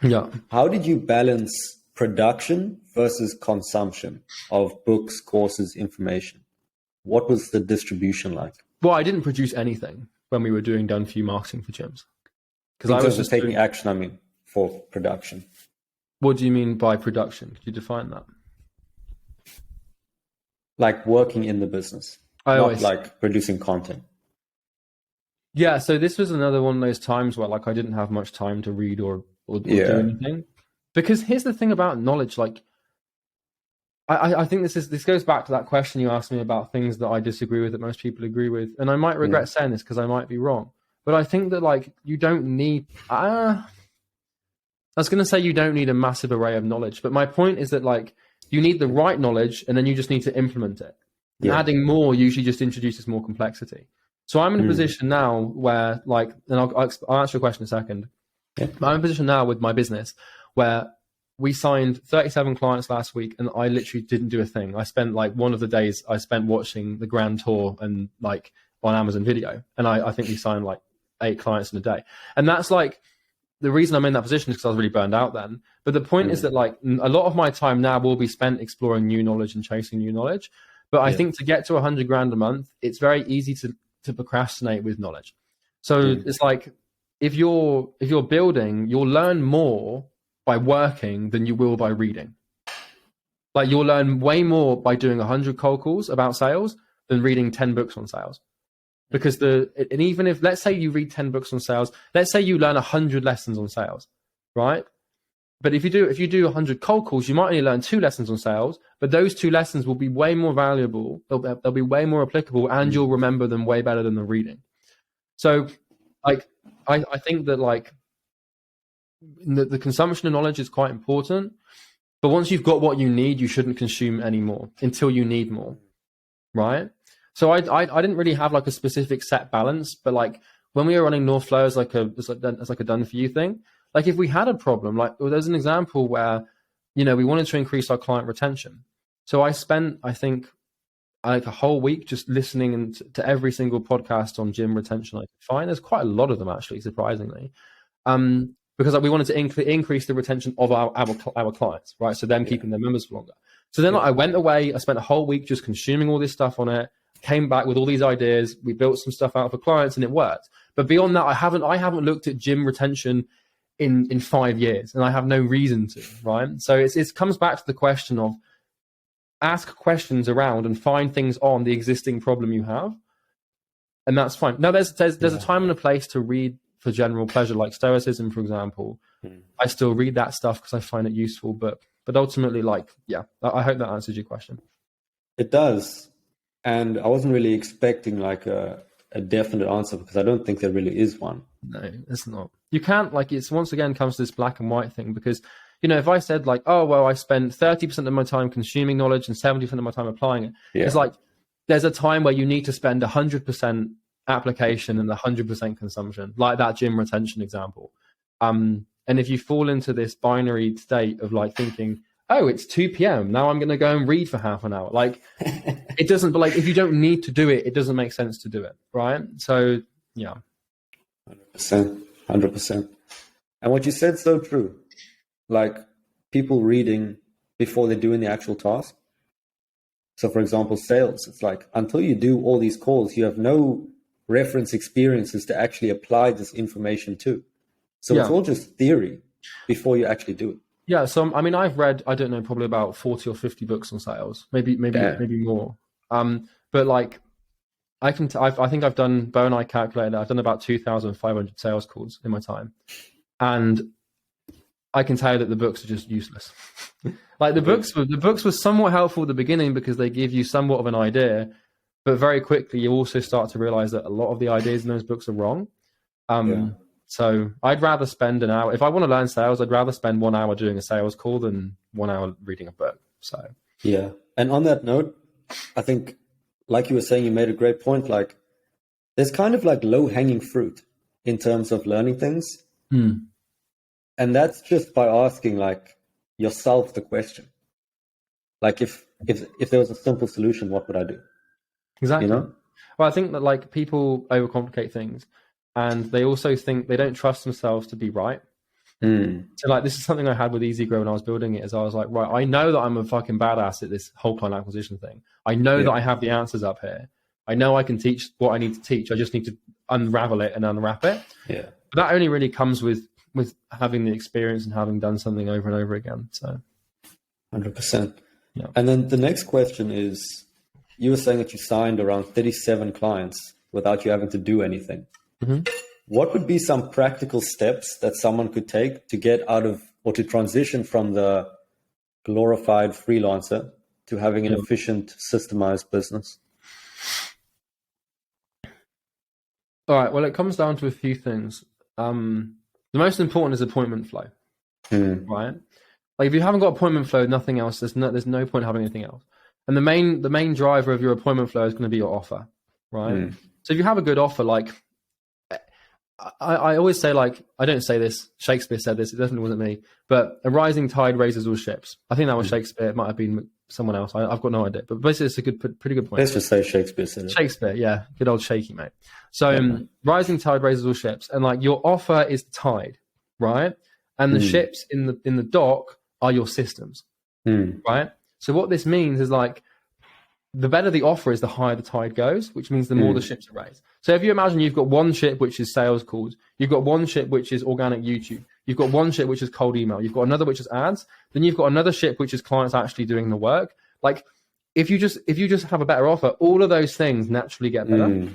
Yeah. How did you balance production versus consumption of books, courses, information? What was the distribution like? Well, I didn't produce anything when we were doing done for you marketing for gyms. Because I was just taking action, I mean, for production. What do you mean by production? Could you define that? Like working in the business, not like producing content. Yeah, so this was another one of those times where, like, I didn't have much time to read or do anything. Because here's the thing about knowledge, like, I think this goes back to that question you asked me about things that I disagree with that most people agree with. And I might regret saying this because I might be wrong. But I think that, like, you don't need... I was going to say you don't need a massive array of knowledge. But my point is that, like, you need the right knowledge and then you just need to implement it. Yeah. Adding more usually just introduces more complexity. So I'm in a position now where, like... And I'll answer your question in a second. Yeah. I'm in a position now with my business where we signed 37 clients last week and I literally didn't do a thing. I spent, like, one of the days I spent watching the Grand Tour and, like, on Amazon Video. And I think we signed, like, 8 clients in a day. And that's, like, the reason I'm in that position is because I was really burned out then. But the point is that, like, a lot of my time now will be spent exploring new knowledge and chasing new knowledge. But I think to get to 100 grand a month, it's very easy to procrastinate with knowledge. So it's like, if you're building, you'll learn more by working than you will by reading. Like, you'll learn way more by doing 100 cold calls about sales than reading 10 books on sales. Because and even if, let's say you read 10 books on sales, let's say you learn 100 lessons on sales, right? But if you do 100 cold calls, you might only learn 2 lessons on sales, but those 2 lessons will be way more valuable. They'll be way more applicable, and you'll remember them way better than the reading. So, like, I think that, like, the consumption of knowledge is quite important, but once you've got what you need, you shouldn't consume any more until you need more, right? So I didn't really have like a specific set balance, but like when we were running North Flow as like a done for you thing, like if we had a problem, like there's an example where, you know, we wanted to increase our client retention. So I spent, I think, like a whole week just listening to every single podcast on gym retention I could find. There's quite a lot of them actually, surprisingly, because like, we wanted to increase the retention of our clients, right? So them keeping their members for longer. So then I went away. I spent a whole week just consuming all this stuff on it. Came back with all these ideas. We built some stuff out for clients, and it worked. But beyond that, I haven't looked at gym retention in 5 years, and I have no reason to, right? So it comes back to the question of ask questions around and find things on the existing problem you have, and that's fine. Now, there's a time and a place to read for general pleasure, like Stoicism, for example. I still read that stuff because I find it useful, but ultimately, like, yeah, I hope that answers your question. It does. And I wasn't really expecting like a definite answer, because I don't think there really is one. No, it's not. You can't, like, it's once again comes to this black and white thing, because, you know, if I said like, oh, well, I spend 30% of my time consuming knowledge and 70% of my time applying it, it's like there's a time where you need to spend 100% application and 100% consumption, like that gym retention example. And if you fall into this binary state of like thinking, oh, it's 2 p.m. now I'm going to go and read for half an hour. Like it doesn't, but like if you don't need to do it, it doesn't make sense to do it. Right. So yeah. 100%. And what you said so true. Like people reading before they're doing the actual task. So for example, sales, it's like until you do all these calls, you have no reference experiences to actually apply this information to. So it's all just theory before you actually do it. Yeah. So, I mean, I've read, I don't know, probably about 40 or 50 books on sales, maybe more. But like, I think I've done, Bo and I calculated, I've done about 2,500 sales calls in my time. And I can tell you that the books are just useless. Like the books were somewhat helpful at the beginning because they give you somewhat of an idea, but very quickly you also start to realize that a lot of the ideas in those books are wrong. So I'd rather spend an hour, if I want to learn sales, I'd rather spend 1 hour doing a sales call than 1 hour reading a book. So yeah. And on that note, I think, like you were saying, you made a great point. Like there's kind of like low hanging fruit in terms of learning things. And that's just by asking like yourself the question. Like if there was a simple solution, what would I do? Exactly. You know? Well, I think that like people overcomplicate things, and they also think they don't trust themselves to be right. So like this is something I had with Easy Grow when I was building it, is I was like, right, I know that I'm a fucking badass at this whole client acquisition thing. I know that I have the answers up here. I know I can teach what I need to teach. I just need to unravel it and unwrap it. Yeah. But that only really comes with having the experience and having done something over and over again. So 100%. Yeah. And then the next question is, you were saying that you signed around 37 clients without you having to do anything. What would be some practical steps that someone could take to get out of, or to transition from the glorified freelancer to having an efficient, systemized business? All right. Well, it comes down to a few things. The most important is appointment flow, right? Like if you haven't got appointment flow, nothing else. There's no point having anything else. And the main driver of your appointment flow is going to be your offer, right? So if you have a good offer, like I always say, like, I don't say this, Shakespeare said this, it definitely wasn't me, but a rising tide raises all ships. I think that was Shakespeare. It might have been someone else. I've got no idea, but basically it's a pretty good point. Let's just say Shakespeare said it. Shakespeare, yeah. Good old Shaky, mate. So rising tide raises all ships, and like your offer is the tide, right? And the ships in the dock are your systems, right? So what this means is like, the better the offer is, the higher the tide goes, which means the more the ships are raised. So if you imagine you've got one ship, which is sales calls, you've got one ship, which is organic YouTube, you've got one ship, which is cold email, you've got another, which is ads, then you've got another ship, which is clients actually doing the work. Like if you just have a better offer, all of those things naturally get better.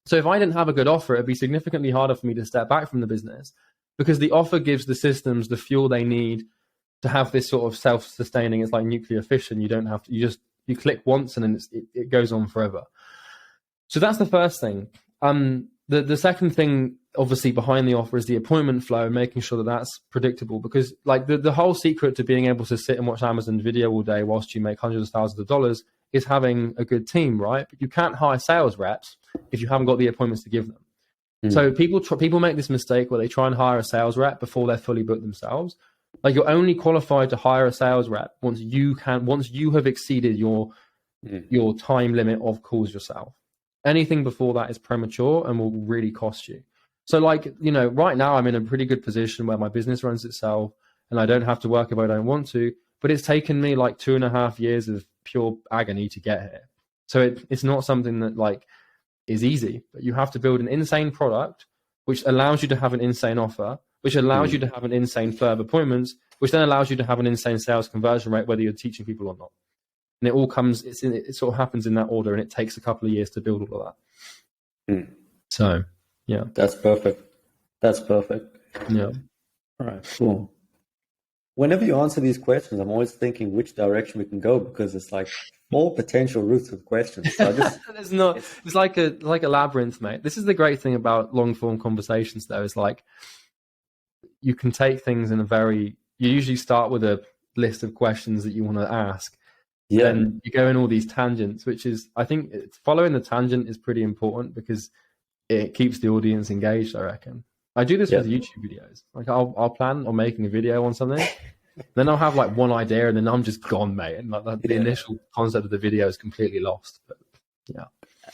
So if I didn't have a good offer, it'd be significantly harder for me to step back from the business, because the offer gives the systems the fuel they need to have this sort of self-sustaining. It's like nuclear fission. You don't have to, you click once and then it goes on forever. So that's the first thing. The second thing, obviously, behind the offer is the appointment flow, making sure that that's predictable, because like the whole secret to being able to sit and watch Amazon video all day whilst you make hundreds of thousands of dollars is having a good team, right? But you can't hire sales reps if you haven't got the appointments to give them. So people make this mistake where they try and hire a sales rep before they're fully booked themselves. Like, you're only qualified to hire a sales rep once you have exceeded your time limit of calls yourself. Anything before that is premature and will really cost you. So, like, right now I'm in a pretty good position where my business runs itself and I don't have to work if I don't want to, but it's taken me like 2.5 years of pure agony to get here. So it's not something that like is easy, but you have to build an insane product, which allows you to have an insane offer, which allows you to have an insane flow of appointments, which then allows you to have an insane sales conversion rate, whether you're teaching people or not. And it all comes, it sort of happens in that order, and it takes a couple of years to build all of that. So, yeah. That's perfect. Yeah. All right, cool. Whenever you answer these questions, I'm always thinking which direction we can go, because it's like all potential routes of questions. So it's like a labyrinth, mate. This is the great thing about long form conversations, though, is like you can take things in you usually start with a list of questions that you want to ask. Yeah. Then you go in all these tangents, which is, I think following the tangent is pretty important because it keeps the audience engaged, I reckon. I do this with YouTube videos. Like I'll plan on making a video on something, then I'll have like one idea, and then I'm just gone, mate. And like the initial concept of the video is completely lost. But yeah,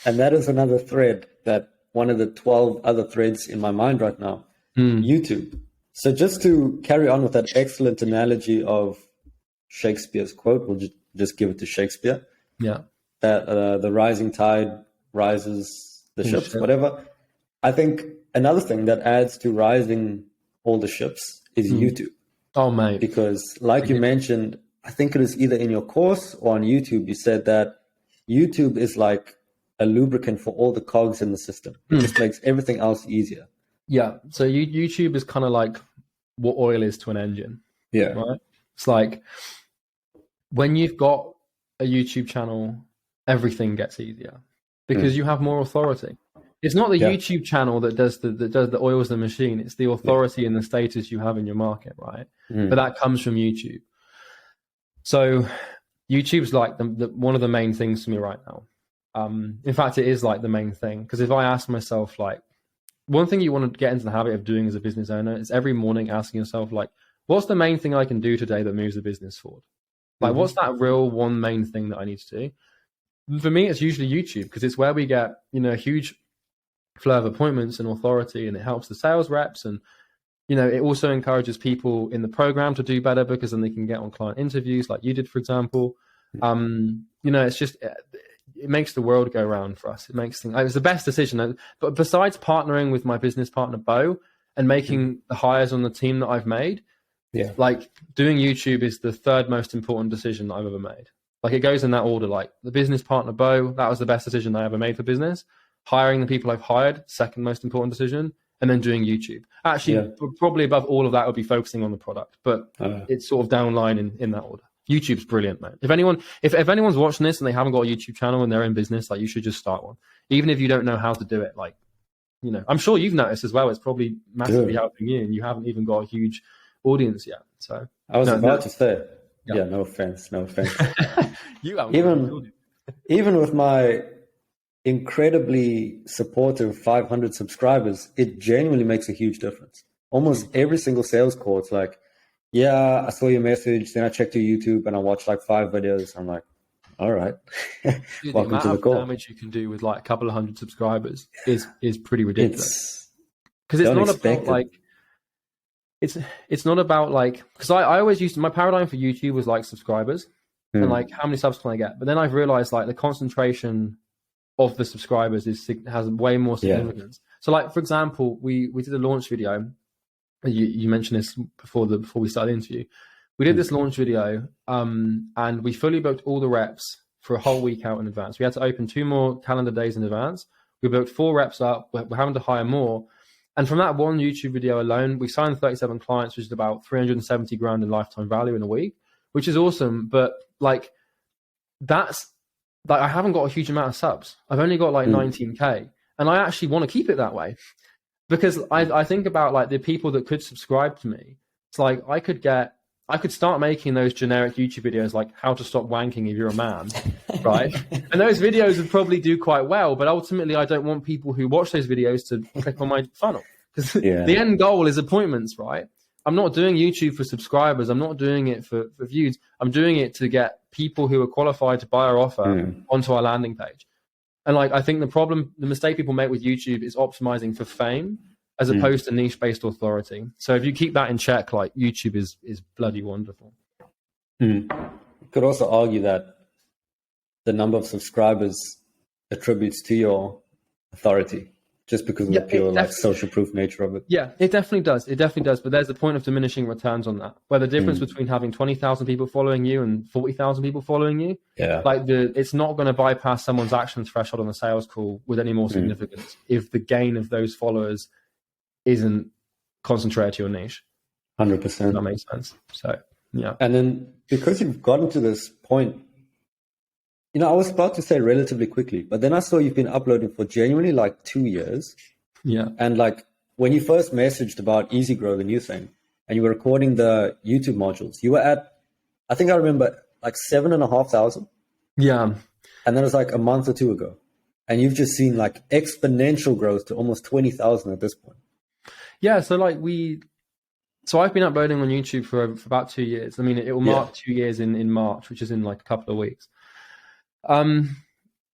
and that is another thread, that one of the 12 other threads in my mind right now. YouTube. So just to carry on with that excellent analogy of Shakespeare's quote, we'll just give it to Shakespeare. Yeah, that the rising tide rises the ships, whatever. I think another thing that adds to rising all the ships is YouTube. Oh, mate. Because like you mentioned, I think it is either in your course or on YouTube, you said that YouTube is like a lubricant for all the cogs in the system. It just makes everything else easier. Yeah. So YouTube is kind of like what oil is to an engine. Yeah. Right? It's like when you've got a YouTube channel, everything gets easier because you have more authority. It's not the YouTube channel that does the oils the machine. It's the authority and the status you have in your market, right? But that comes from YouTube. So YouTube's like one of the main things for me right now. In fact, it is like the main thing, because if I ask myself, like, one thing you want to get into the habit of doing as a business owner is every morning asking yourself, like, what's the main thing I can do today that moves the business forward? Like, what's that real one main thing that I need to do? And for me, it's usually YouTube, because it's where we get, a huge flow of appointments and authority, and it helps the sales reps, and it also encourages people in the program to do better, because then they can get on client interviews like you did, for example. It's just, it makes the world go round for us. It makes things, it's the best decision. But besides partnering with my business partner Bo and making the hires on the team that I've made, like doing YouTube is the third most important decision that I've ever made. Like, it goes in that order. Like, the business partner Bo, that was the best decision I ever made for business. Hiring the people I've hired, second most important decision, and then doing YouTube. Actually, probably above all of that would be focusing on the product, but it's sort of down line in that order. YouTube's brilliant, man. If anyone's watching this and they haven't got a YouTube channel and they're in business, like, you should just start one. Even if you don't know how to do it, like, I'm sure you've noticed as well, it's probably massively helping you, and you haven't even got a huge audience yet. So I was about to say, no offense. You even with my incredibly supportive 500 subscribers, it genuinely makes a huge difference. Almost every single sales call, it's like, I saw your message, then I checked your YouTube and I watched like 5 videos. I'm like, all right. Dude, welcome to the call. The damage you can do with like a couple of hundred subscribers is pretty ridiculous. Because it's not about like, it's not about like, because I always used to, my paradigm for YouTube was like subscribers and like how many subs can I get? But then I've realized like the concentration of the subscribers has way more significance. So like, for example, we did a launch video. You mentioned this before we started the interview. We did this launch video and we fully booked all the reps for a whole week out in advance. We had to open 2 more calendar days in advance. We booked 4 reps up. We're having to hire more. And from that one YouTube video alone, we signed 37 clients, which is about 370 grand in lifetime value in a week, which is awesome. But like, that's like, I haven't got a huge amount of subs. I've only got like 19K, and I actually want to keep it that way, because I think about like the people that could subscribe to me. It's like, I could get I could start making those generic YouTube videos like how to stop wanking if you're a man, right? And those videos would probably do quite well, but ultimately I don't want people who watch those videos to click on my funnel, because the end goal is appointments, right? I'm not doing YouTube for subscribers. I'm not doing it for views. I'm doing it to get people who are qualified to buy our offer onto our landing page. And like, I think the mistake people make with YouTube is optimizing for fame as opposed to niche-based authority. So if you keep that in check, like, YouTube is bloody wonderful. You could also argue that the number of subscribers attributes to your authority, just because of the pure like social proof nature of it. Yeah, it definitely does. It definitely does. But there's a point of diminishing returns on that, where the difference between having 20,000 people following you and 40,000 people following you, like it's not going to bypass someone's action threshold on a sales call with any more significance if the gain of those followers isn't concentrated to your niche. 100%. That makes sense. So, yeah. And then because you've gotten to this point, you know, I was about to say relatively quickly, but then I saw you've been uploading for genuinely like 2 years. Yeah. And like when you first messaged about Easy Grow, the new thing, and you were recording the YouTube modules, you were at, I think I remember, like 7,500. Yeah. And that was like a month or two ago. And you've just seen like exponential growth to almost 20,000 at this point. Yeah. So like so I've been uploading on YouTube for about 2 years. I mean, it will mark 2 years in March, which is in like a couple of weeks. And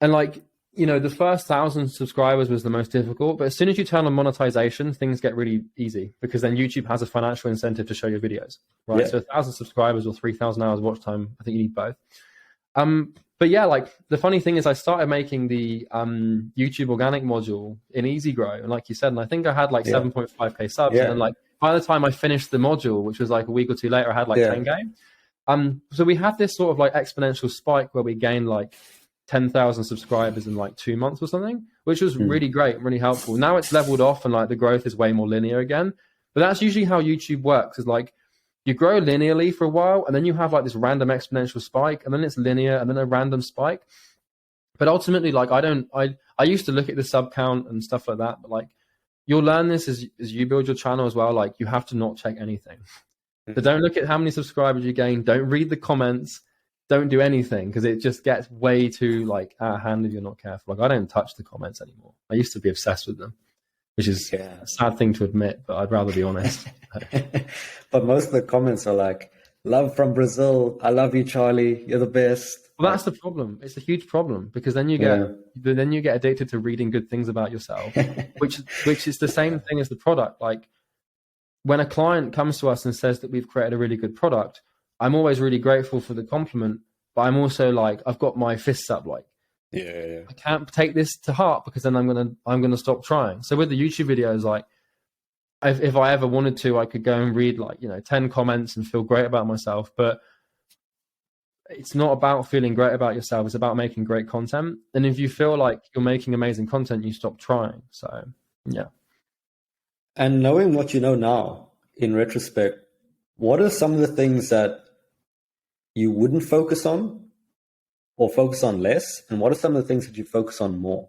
like, you know, the first 1,000 subscribers was the most difficult, but as soon as you turn on monetization, things get really easy, because then YouTube has a financial incentive to show your videos, right? So 1,000 subscribers or 3,000 hours watch time, I think you need both. But yeah, like the funny thing is I started making the YouTube organic module in Easy Grow, and like you said, and I think I had like 7.5k subs, and then like by the time I finished the module, which was like a week or two later, I had like 10k. So we had this sort of like exponential spike where we gained like 10,000 subscribers in like 2 months or something, which was really great, really helpful. Now it's leveled off and like the growth is way more linear again. But that's usually how YouTube works, is like you grow linearly for a while and then you have like this random exponential spike, and then it's linear and then a random spike. But ultimately, like I used to look at the sub count and stuff like that, but like you'll learn this as you build your channel as well. Like you have to not check anything. So don't look at how many subscribers you gain. Don't read the comments. Don't do anything, because it just gets way too like out of hand if you're not careful. Like I don't touch the comments anymore. I used to be obsessed with them, which is a sad thing to admit, but I'd rather be honest. But most of the comments are like, "Love from Brazil. I love you, Charlie. You're the best." Well, that's the problem. It's a huge problem, because then you get addicted to reading good things about yourself, which is the same thing as the product. Like when a client comes to us and says that we've created a really good product, I'm always really grateful for the compliment, but I'm also like, I've got my fists up, like, I can't take this to heart, because then I'm gonna stop trying. So with the YouTube videos, like, if I ever wanted to, I could go and read like 10 comments and feel great about myself, but it's not about feeling great about yourself. It's about making great content. And if you feel like you're making amazing content, you stop trying. So yeah. And knowing what you know now, in retrospect, what are some of the things that you wouldn't focus on or focus on less? And what are some of the things that you focus on more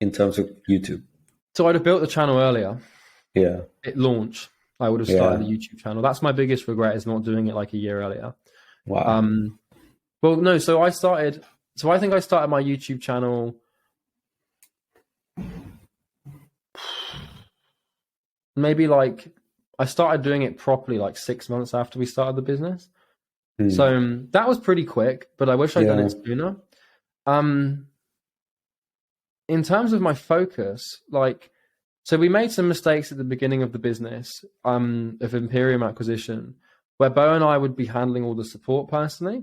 in terms of YouTube? So I'd have built the channel earlier. Yeah. It launched. I would have started the YouTube channel. That's my biggest regret, is not doing it like a year earlier. Wow. Well, no, I think I started my YouTube channel maybe like, I started doing it properly like 6 months after we started the business. So that was pretty quick, but I wish I'd done it sooner. In terms of my focus, like, so we made some mistakes at the beginning of the business, of Imperium acquisition, where Bo and I would be handling all the support personally.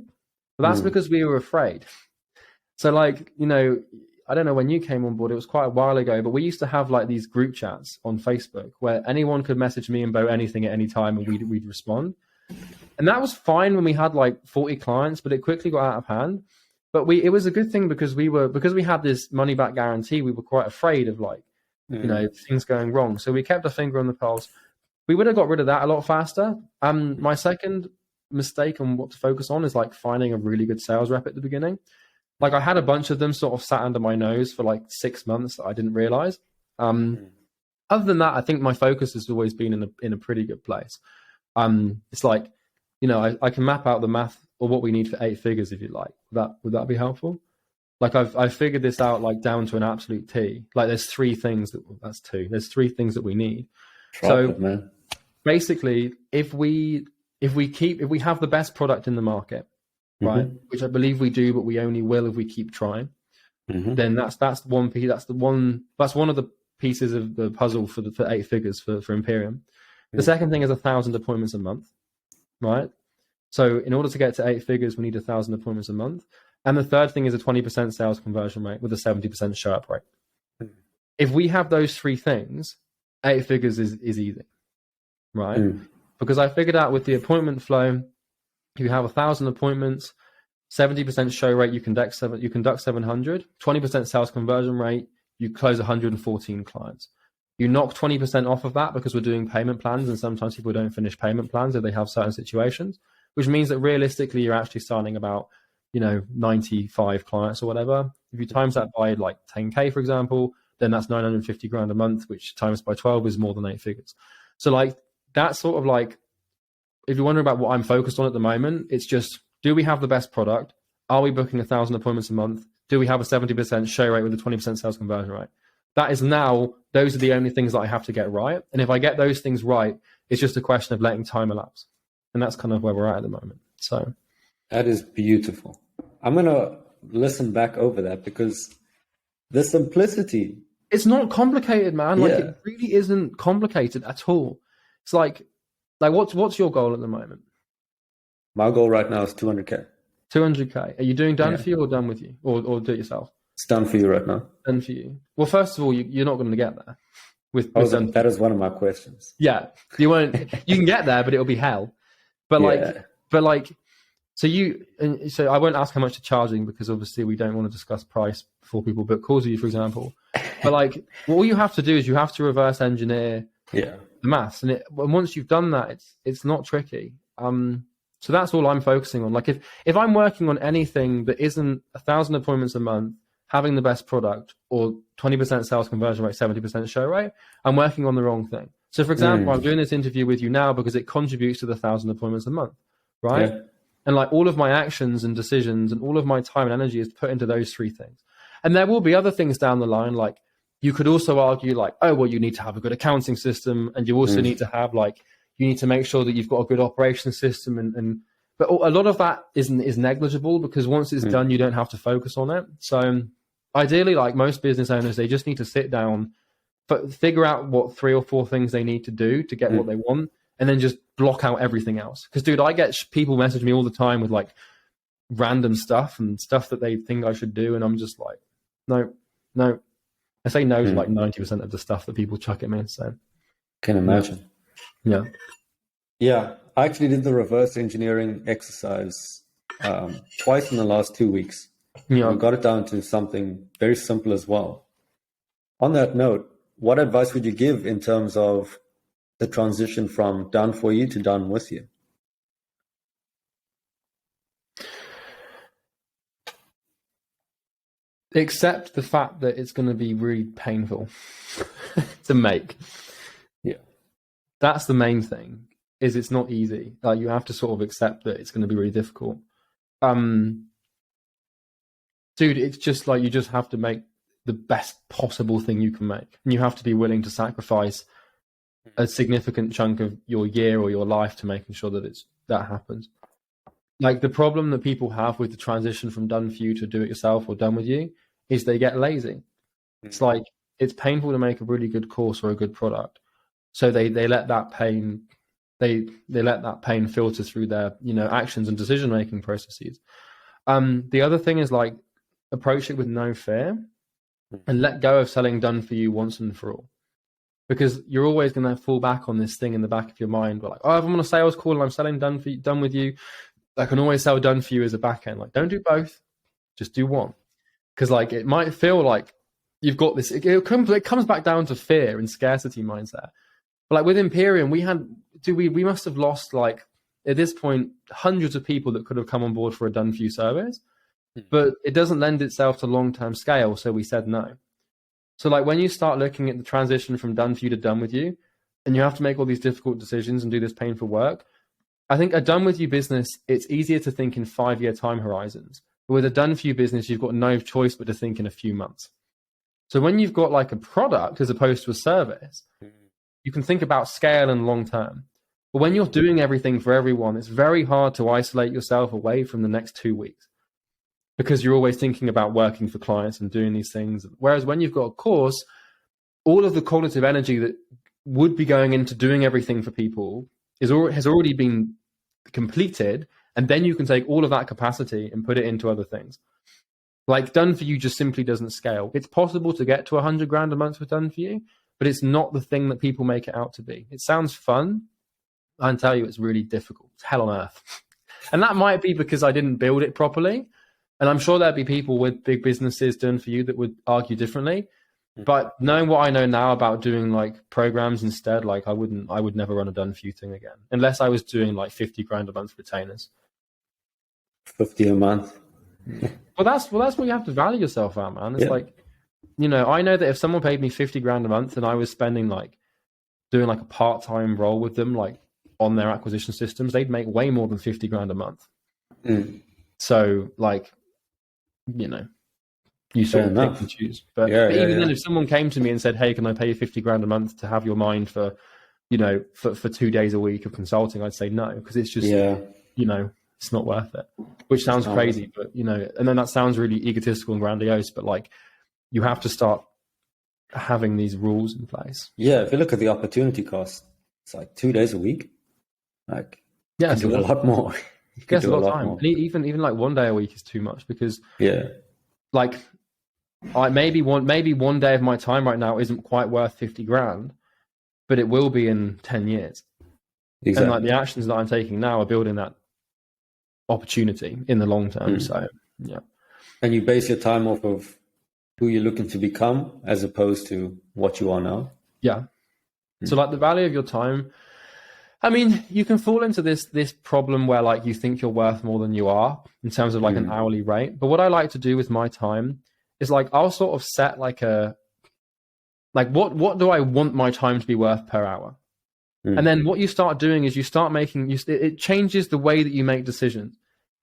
But that's because we were afraid. So like, I don't know when you came on board, it was quite a while ago, but we used to have like these group chats on Facebook where anyone could message me and Bo anything at any time and we'd respond. And that was fine when we had like 40 clients, but it quickly got out of hand. But it was a good thing, because we had this money back guarantee, we were quite afraid of like, things going wrong. So we kept a finger on the pulse. We would have got rid of that a lot faster. My second mistake on what to focus on is like finding a really good sales rep at the beginning. Like I had a bunch of them sort of sat under my nose for like 6 months that I didn't realize. Other than that, I think my focus has always been in a pretty good place. It's like I can map out the math or what we need for 8 figures if you like. Would that be helpful? Like I've figured this out like down to an absolute T. Like there's 3 things that's 2. There's 3 things that we need. Man. Basically, if we have the best product in the market, right, which I believe we do, but we only will if we keep trying, then that's one piece. That's one of the pieces of the puzzle for 8 figures for Imperium. The second thing is 1,000 appointments a month, right? So in order to get to 8 figures, we need 1,000 appointments a month. And the third thing is a 20% sales conversion rate with a 70% show up rate. If we have those 3 things, 8 figures is easy, right? Because I figured out with the appointment flow, if you have 1,000 appointments, 70% show rate, you conduct 700, 20% sales conversion rate, you close 114 clients. You knock 20% off of that because we're doing payment plans, and sometimes people don't finish payment plans if they have certain situations, which means that realistically you're actually signing about 95 clients or whatever. If you times that by like 10K, for example, then that's 950 grand a month, which times by 12 is more than 8 figures. So like that's sort of like, if you're wondering about what I'm focused on at the moment, it's just, do we have the best product? Are we booking 1,000 appointments a month? Do we have a 70% show rate with a 20% sales conversion rate? That is now, those are the only things that I have to get right. And if I get those things right, it's just a question of letting time elapse. And that's kind of where we're at the moment. So that is beautiful. I'm going to listen back over that because the simplicity. It's not complicated, man. Like it really isn't complicated at all. It's like what's your goal at the moment? My goal right now is 200K. 200K. Are you doing done for you or done with you? Or do it yourself? It's done for you right now. Done for you. Well, first of all, you're not going to get there. That is one of my questions. Yeah. You won't. You can get there, but it'll be hell. But so I won't ask how much you're charging because obviously we don't want to discuss price before people book calls with you, for example. But like, all you have to do is you have to reverse engineer the maths, and once you've done that, it's not tricky. So that's all I'm focusing on. Like if I'm working on anything that isn't 1,000 appointments a month, having the best product, or 20% sales conversion rate, 70% show rate, I'm working on the wrong thing. So for example, I'm doing this interview with you now because it contributes to the 1,000 appointments a month, right? Yeah. And like all of my actions and decisions and all of my time and energy is put into those 3 things. And there will be other things down the line. Like you could also argue like, oh, well, you need to have a good accounting system. And you also need to have you need to make sure that you've got a good operation system. But a lot of that is negligible because once it's done, you don't have to focus on it. So ideally, like most business owners, they just need to sit down, figure out what 3 or 4 things they need to do to get what they want, and then just block out everything else. Because, dude, I get people message me all the time with like random stuff and stuff that they think I should do. And I'm just like, no. I say no to like 90% of the stuff that people chuck at me. So can imagine. Yeah. Yeah. I actually did the reverse engineering exercise twice in the last 2 weeks. Yeah. I got it down to something very simple as well. On that note, what advice would you give in terms of the transition from done for you to done with you? Accept the fact that it's going to be really painful to make. Yeah. That's the main thing, is it's not easy. Like you have to sort of accept that it's going to be really difficult. Dude, it's just like you just have to make the best possible thing you can make. And you have to be willing to sacrifice a significant chunk of your year or your life to making sure that that happens. Like the problem that people have with the transition from done for you to do it yourself or done with you is they get lazy. It's like, it's painful to make a really good course or a good product. So they let that pain, they let that pain filter through their, actions and decision-making processes. The other thing is like, approach it with no fear and let go of selling done for you once and for all. Because you're always going to fall back on this thing in the back of your mind. But like, oh, if I'm on a sales call and I'm selling done with you, I can always sell done for you as a back end. Like, don't do both, just do one. Because like it might feel like you've got this. It comes back down to fear and scarcity mindset. But like with Imperium, we must have lost like at this point hundreds of people that could have come on board for a done for you service, but it doesn't lend itself to long-term scale. So we said no. So like when you start looking at the transition from done for you to done with you, and you have to make all these difficult decisions and do this painful work, I think a done with you business, it's easier to think in 5-year time horizons. But with a done for you business, you've got no choice but to think in a few months. So when you've got like a product as opposed to a service, you can think about scale and long term. But when you're doing everything for everyone, it's very hard to isolate yourself away from the next 2 weeks because you're always thinking about working for clients and doing these things. Whereas when you've got a course, all of the cognitive energy that would be going into doing everything for people has already been completed, and then you can take all of that capacity and put it into other things. Like done for you just simply doesn't scale. It's possible to get to 100 grand a month with done for you, but it's not the thing that people make it out to be. It sounds fun. I can tell you it's really difficult. It's hell on earth. And that might be because I didn't build it properly. And I'm sure there'd be people with big businesses done for you that would argue differently. But knowing what I know now about doing like programs instead, like I would never run a done for you thing again, unless I was doing like 50 grand a month retainers. 50 a month. Well, that's where you have to value yourself at, man. It's like, you know, I know that if someone paid me 50 grand a month and I was spending like doing like a part-time role with them, like on their acquisition systems, they'd make way more than 50 grand a month. So like, you know, you sort of pick and choose. But even then, if someone came to me and said, hey, can I pay you 50 grand a month to have your mind for, you know, for 2 days a week of consulting, I'd say no, because it's just, you know, it's not worth it, which sounds crazy, but, you know, and then that sounds really egotistical and grandiose, but like you have to start having these rules in place. Yeah. If you look at the opportunity cost, it's like 2 days a week. Like, yeah, it's a lot more. It's a lot of time. And even like 1 day a week is too much because like maybe one day of my time right now isn't quite worth 50 grand, but it will be in 10 years. Exactly. And like the actions that I'm taking now are building that opportunity in the long term. So yeah. And you base your time off of who you're looking to become as opposed to what you are now. Yeah. So like the value of your time, I mean, you can fall into this problem where like you think you're worth more than you are in terms of like an hourly rate. But what I like to do with my time is like I'll sort of set like what do I want my time to be worth per hour? And then what you start doing is you start making it changes the way that you make decisions,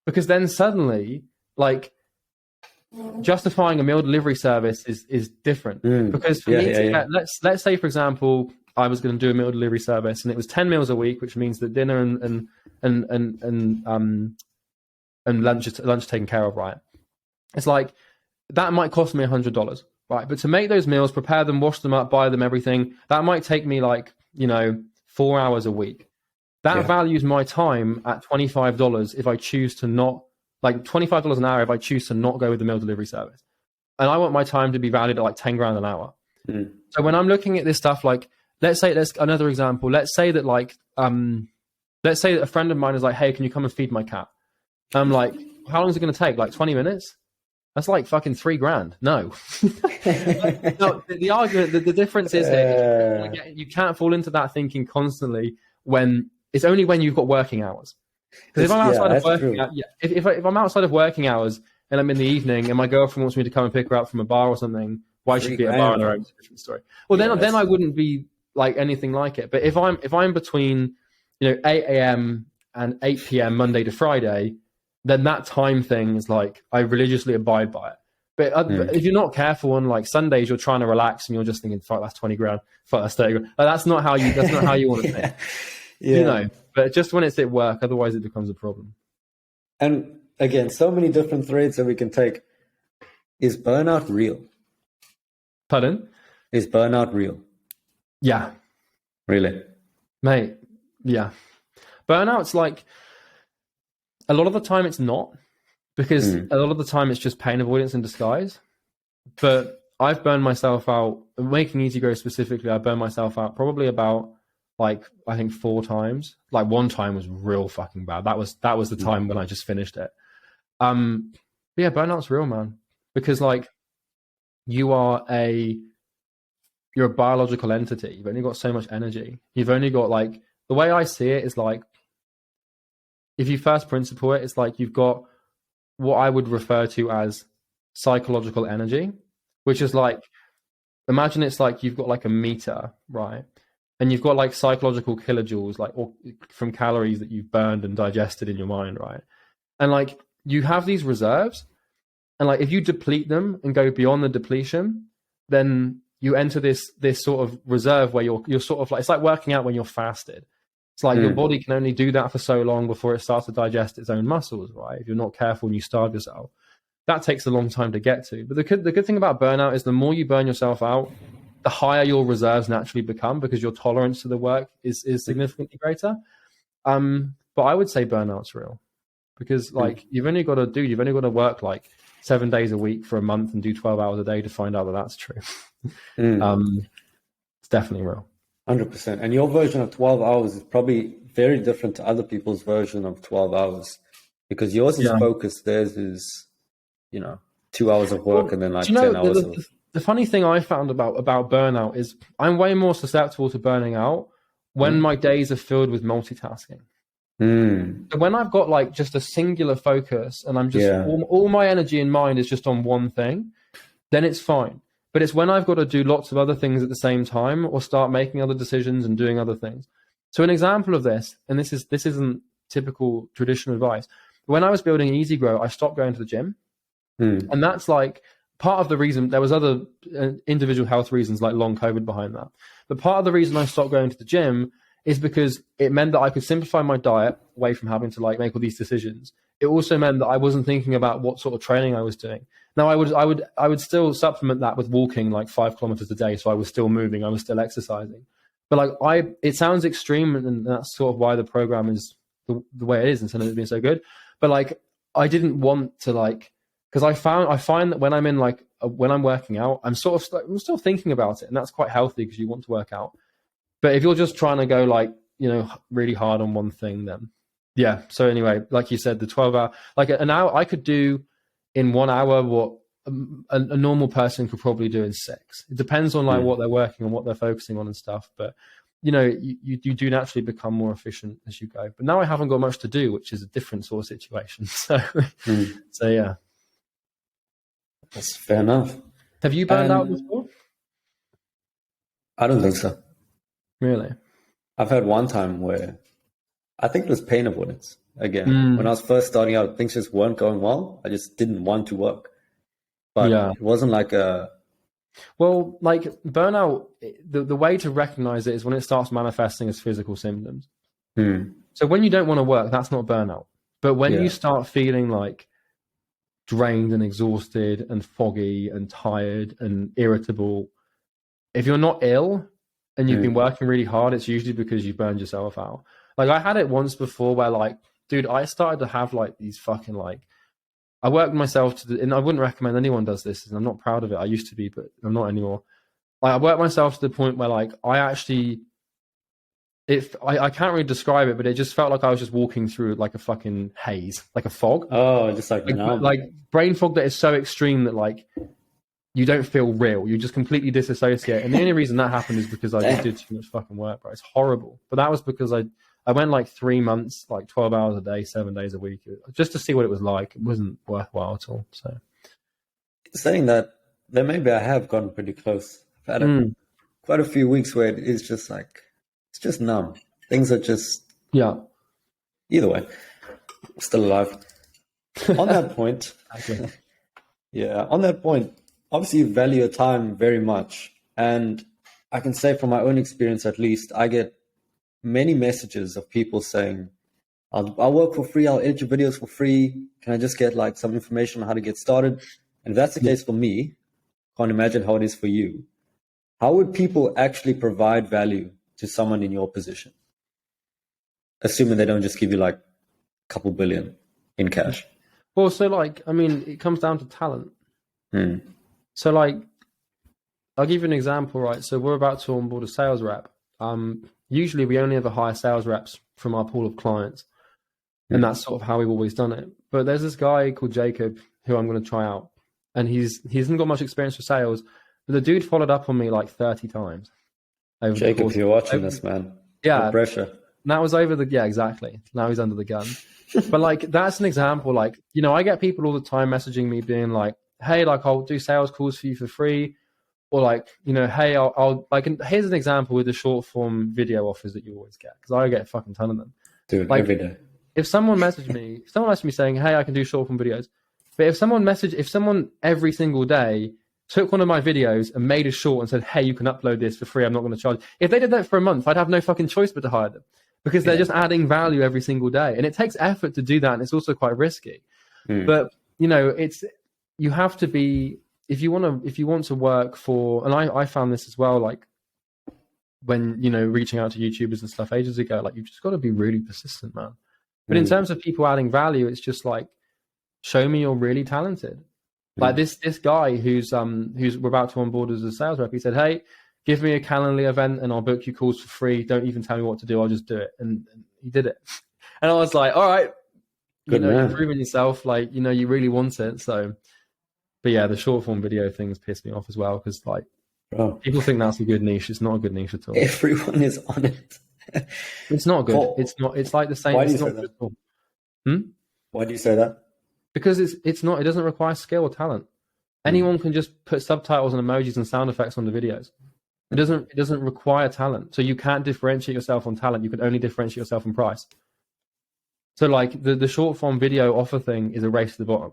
because then suddenly like justifying a meal delivery service is different. Because for me, let's say for example, I was going to do a meal delivery service and it was 10 meals a week, which means that dinner and lunch taken care of, right? It's like that might cost me $100, right? But to make those meals, prepare them, wash them up, buy them, everything, that might take me like, you know, 4 hours a week. That values my time at $25 if I choose to not, like $25 an hour if I choose to not go with the meal delivery service. And I want my time to be valued at like 10 grand an hour. So when I'm looking at this stuff, like, let's another example. Let's say that a friend of mine is like, hey, can you come and feed my cat? I'm like, how long is it going to take? Like 20 minutes? That's like fucking $3 grand. No. No, the argument, the difference is that you can't fall into that thinking constantly when it's only when you've got working hours. Because if I'm outside of working, if I'm outside of working hours and I'm in the evening and my girlfriend wants me to come and pick her up from a bar or something, why should be at a bar on her own? It's a different story. Well, then I wouldn't be like anything like it. But if I'm between, you know, 8 a.m. and 8 p.m. Monday to Friday, then that time thing is like I religiously abide by it. But if you're not careful on like Sundays, you're trying to relax and you're just thinking, "Fuck, that's 20 grand. Fuck, that's 30 grand." Like, that's not how you want to think. You know. But just when it's at work, otherwise it becomes a problem. And again, so many different threads that we can take. Is burnout real? Pardon? Is burnout real? Yeah. Really? Mate, yeah. Burnout's like, a lot of the time it's not, because a lot of the time it's just pain avoidance in disguise. But I've burned myself out, making Easy Grow specifically, I burned myself out probably about like, I think 4 times. Like one time was real fucking bad. That was the time when I just finished it. But yeah, burnout's real, man. Because like you're a biological entity. You've only got so much energy. You've only got like, the way I see it is like, if you first principle it, it's like you've got what I would refer to as psychological energy, which is like, imagine it's like you've got like a meter, right? and you've got like psychological kilojoules, like or from calories that you've burned and digested in your mind, right? And like you have these reserves, and like if you deplete them and go beyond the depletion, then you enter this sort of reserve where you're sort of like, it's like working out when you're fasted. It's like your body can only do that for so long before it starts to digest its own muscles, right? If you're not careful and you starve yourself, that takes a long time to get to. But the good thing about burnout is the more you burn yourself out, the higher your reserves naturally become because your tolerance to the work is significantly greater. But I would say burnout's real because like you've only got to work like 7 days a week for a month and do 12 hours a day to find out that that's true. It's definitely real. 100%. And your version of 12 hours is probably very different to other people's version of 12 hours because yours is focused. Theirs is, 2 hours of work and then like 10 hours of... The funny thing I found about burnout is I'm way more susceptible to burning out when my days are filled with multitasking. So when I've got like just a singular focus and I'm just all my energy and mind is just on one thing, then it's fine. But it's when I've got to do lots of other things at the same time or start making other decisions and doing other things. So an example of this, and this isn't typical traditional advice. When I was building Easy Grow, I stopped going to the gym. And that's like part of the reason. There was other individual health reasons like long COVID behind that. But part of the reason I stopped going to the gym is because it meant that I could simplify my diet away from having to like make all these decisions. It also meant that I wasn't thinking about what sort of training I was doing. Now I would still supplement that with walking like 5 kilometers a day. So I was still moving, I was still exercising. But like it sounds extreme and that's sort of why the program is the way it is instead of it being so good. But like, I didn't want to like, because I find that when I'm in like, when I'm working out, I'm still thinking about it. And that's quite healthy because you want to work out. But if you're just trying to go like, really hard on one thing, then yeah. So anyway, like you said, the 12-hour, like an hour, I could do in 1 hour what a normal person could probably do in 6. It depends on like what they're working on, what they're focusing on and stuff. But you do naturally become more efficient as you go. But now I haven't got much to do, which is a different sort of situation. So, so yeah. That's fair enough. Have you burned out before? I don't think so. Really? I've had one time where I think it was pain avoidance. Again, when I was first starting out, things just weren't going well. I just didn't want to work. But it wasn't like a... Well, like burnout, the way to recognize it is when it starts manifesting as physical symptoms. So when you don't want to work, that's not burnout. But when you start feeling like drained and exhausted and foggy and tired and irritable, if you're not ill and you've been working really hard, it's usually because you burned yourself out. Like I had it once before where like, dude, I started to have like these fucking like, I worked myself and I wouldn't recommend anyone does this, and I'm not proud of it. I used to be, but I'm not anymore. Like I worked myself to the point where like I actually, I can't really describe it, but it just felt like I was just walking through like a fucking haze, like a fog. Oh, just like brain fog that is so extreme that like you don't feel real. You just completely disassociate. And the only reason that happened is because I just did too much fucking work, bro. It's horrible. But that was because I went like 3 months, like 12 hours a day, 7 days a week, just to see what it was like. It wasn't worthwhile at all. So saying that, then maybe I have gotten pretty close. I've had quite a few weeks where it is just like, it's just numb. Things are just... Yeah. Either way, I'm still alive. On that point... on that point, obviously you value your time very much. And I can say from my own experience, at least, I get many messages of people saying, I'll work for free, I'll edit your videos for free. Can I just get like some information on how to get started? And if that's the case for me, can't imagine how it is for you. How would people actually provide value to someone in your position? Assuming they don't just give you like a couple billion in cash. Well, so like, I mean, it comes down to talent. So like, I'll give you an example, right? So we're about to onboard a sales rep. Usually we only ever hire sales reps from our pool of clients. And that's sort of how we've always done it. But there's this guy called Jacob who I'm going to try out. And he hasn't got much experience with sales, but the dude followed up on me like 30 times. Jacob, if you're watching this, man. Yeah. No pressure. That was exactly. Now he's under the gun. But like, that's an example. Like, I get people all the time messaging me being like, hey, like I'll do sales calls for you for free. or like, you know, hey, I'll like, here's an example with the short form video offers that you always get, because I get a fucking ton of them. Dude, like, every day. If someone messaged me saying, hey, I can do short form videos, but if someone every single day took one of my videos and made a short and said, hey, you can upload this for free, I'm not going to charge. If they did that for a month, I'd have no fucking choice but to hire them, because they're just adding value every single day. And it takes effort to do that. And it's also quite risky. But, you know, you have to be, if you want to work for, and I found this as well, like when, you know, reaching out to YouTubers and stuff ages ago, like you've just got to be really persistent, man. But in terms of people adding value, it's just like, show me you're really talented. Like this guy who's we're about to onboard as a sales rep, he said, hey, give me a Calendly event and I'll book you calls for free. Don't even tell me what to do. I'll just do it. And he did it. And I was like, all right, you know, you're proving yourself, like, you know, you really want it. So, but yeah, the short form video things piss me off as well, because like people think that's a good niche. It's not a good niche at all. Everyone is on it. It's not good. It's not. It's like the same. Why do you say that? Why do you say that? Because it's not. It doesn't require skill or talent. Anyone can just put subtitles and emojis and sound effects on the videos. It doesn't require talent. So you can't differentiate yourself on talent. You can only differentiate yourself on price. So like the short form video offer thing is a race to the bottom,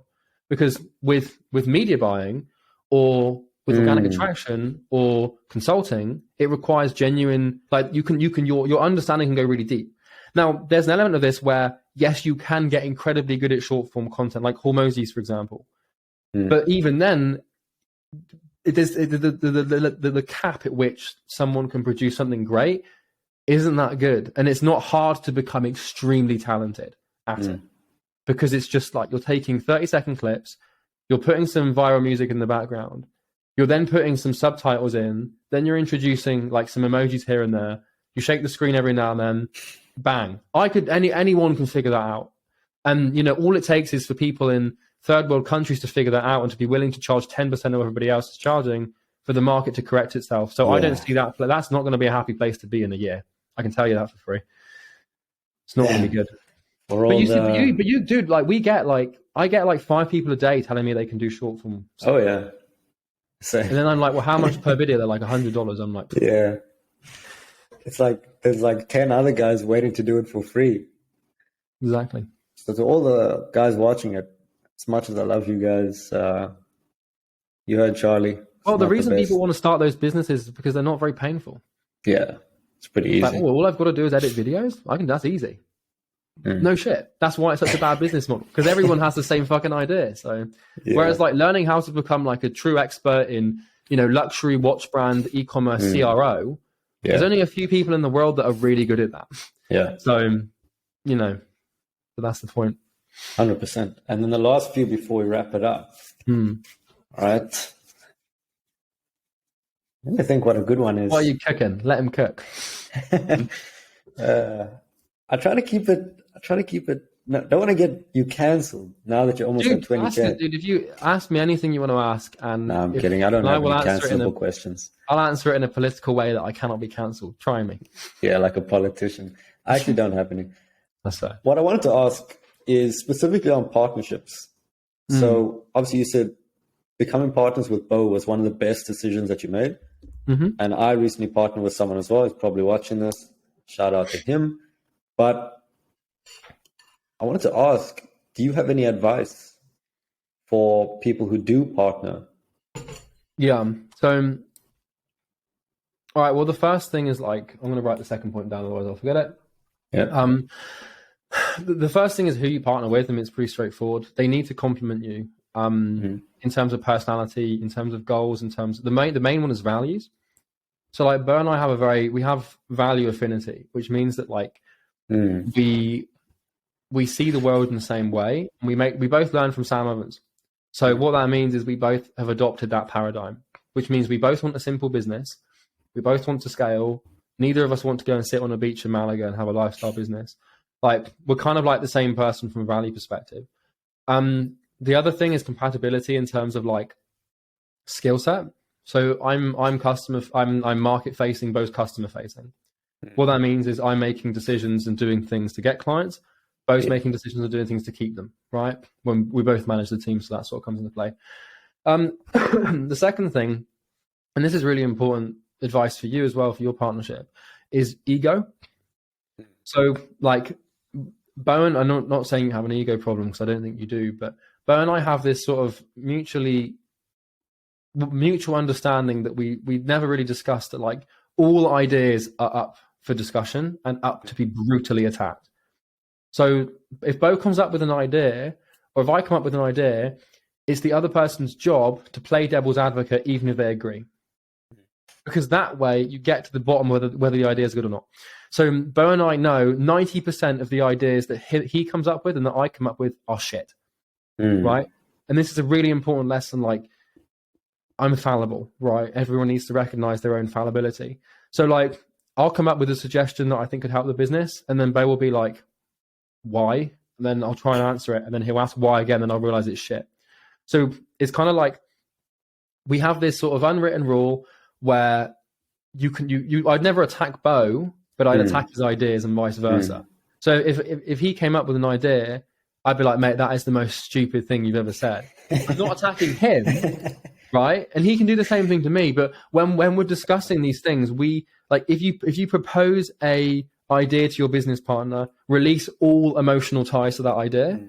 because with media buying or with organic attraction or consulting, it requires genuine, like your understanding can go really deep. Now, there's an element of this where, yes, you can get incredibly good at short form content, like Hormozis, for example. But even then, the cap at which someone can produce something great isn't that good. And it's not hard to become extremely talented at it, because it's just like you're taking 30-second clips, you're putting some viral music in the background, you're then putting some subtitles in, then you're introducing like some emojis here and there. You shake the screen every now and then, bang. Anyone can figure that out. And, you know, all it takes is for people in third world countries to figure that out and to be willing to charge 10% of what everybody else is charging for the market to correct itself. So I don't see that. That's not going to be a happy place to be in a year. I can tell you that for free. It's not going to be good. But you, dude, like I get like 5 people a day telling me they can do short form stuff. Oh yeah. And then I'm like, well, how much per video? They're like $100. I'm like, yeah. It's like there's like 10 other guys waiting to do it for free. Exactly. So to all the guys watching it, as much as I love you guys, you heard Charlie. Well, the reason people want to start those businesses is because they're not very painful. Yeah, it's pretty easy. Like, all I've got to do is edit videos. That's easy. No shit. That's why it's such a bad business model, because everyone has the same fucking idea. So, whereas like learning how to become like a true expert in, you know, luxury watch brand, e-commerce, CRO, there's only a few people in the world that are really good at that. Yeah. So, you know, so that's the point. 100%. And then the last few before we wrap it up. All right. Let me think what a good one is. Why are you cooking? Let him cook. I try to keep it. No, don't want to get you cancelled now that you're almost at 20K. Dude, if you ask me anything you want to ask, and no, I'm kidding. I don't have any cancelable questions. I'll answer it in a political way that I cannot be cancelled. Try me. Yeah, like a politician. I actually don't have any. That's fair. What I wanted to ask is specifically on partnerships. So obviously you said becoming partners with Bo was one of the best decisions that you made. And I recently partnered with someone as well. He's probably watching this. Shout out to him. But I wanted to ask, do you have any advice for people who do partner? Yeah. So, all right. Well, the first thing is like, I'm going to write the second point down, otherwise I'll forget it. Yeah. The first thing is who you partner with, and it's pretty straightforward. They need to complement you in terms of personality, in terms of goals, in terms of the main one is values. So like Bo and I we have value affinity, which means that like we see the world in the same way, and we both learn from Sam Ovens. So what that means is we both have adopted that paradigm, which means we both want a simple business. We both want to scale. Neither of us want to go and sit on a beach in Malaga and have a lifestyle business. Like, we're kind of like the same person from a value perspective. The other thing is compatibility in terms of like skill set. So I'm market facing, Bo's customer facing. What that means is I'm making decisions and doing things to get clients. Bo's making decisions and doing things to keep them, right? When we both manage the team, so that sort of comes into play. The second thing and this is really important advice for you as well, for your partnership, is ego. So like Bo, and I'm not saying you have an ego problem, because I don't think you do, but Bo and I have this sort of mutual understanding that we never really discussed, that like all ideas are up for discussion and up to be brutally attacked. So if Bo comes up with an idea, or if I come up with an idea, it's the other person's job to play devil's advocate, even if they agree. Because that way you get to the bottom whether the idea is good or not. So Bo and I know 90% of the ideas that he comes up with and that I come up with are shit. Right? And this is a really important lesson. Like, I'm fallible, right? Everyone needs to recognize their own fallibility. So like, I'll come up with a suggestion that I think could help the business, and then Bo will be like, why? And then I'll try and answer it, and then he'll ask why again, and I'll realize it's shit. So it's kind of like, we have this sort of unwritten rule where I'd never attack Bo, but I'd attack his ideas and vice versa. So if he came up with an idea, I'd be like, mate, that is the most stupid thing you've ever said. I'm not attacking him, right? And he can do the same thing to me. But when we're discussing these things, we like, if you propose a idea to your business partner, release all emotional ties to that idea,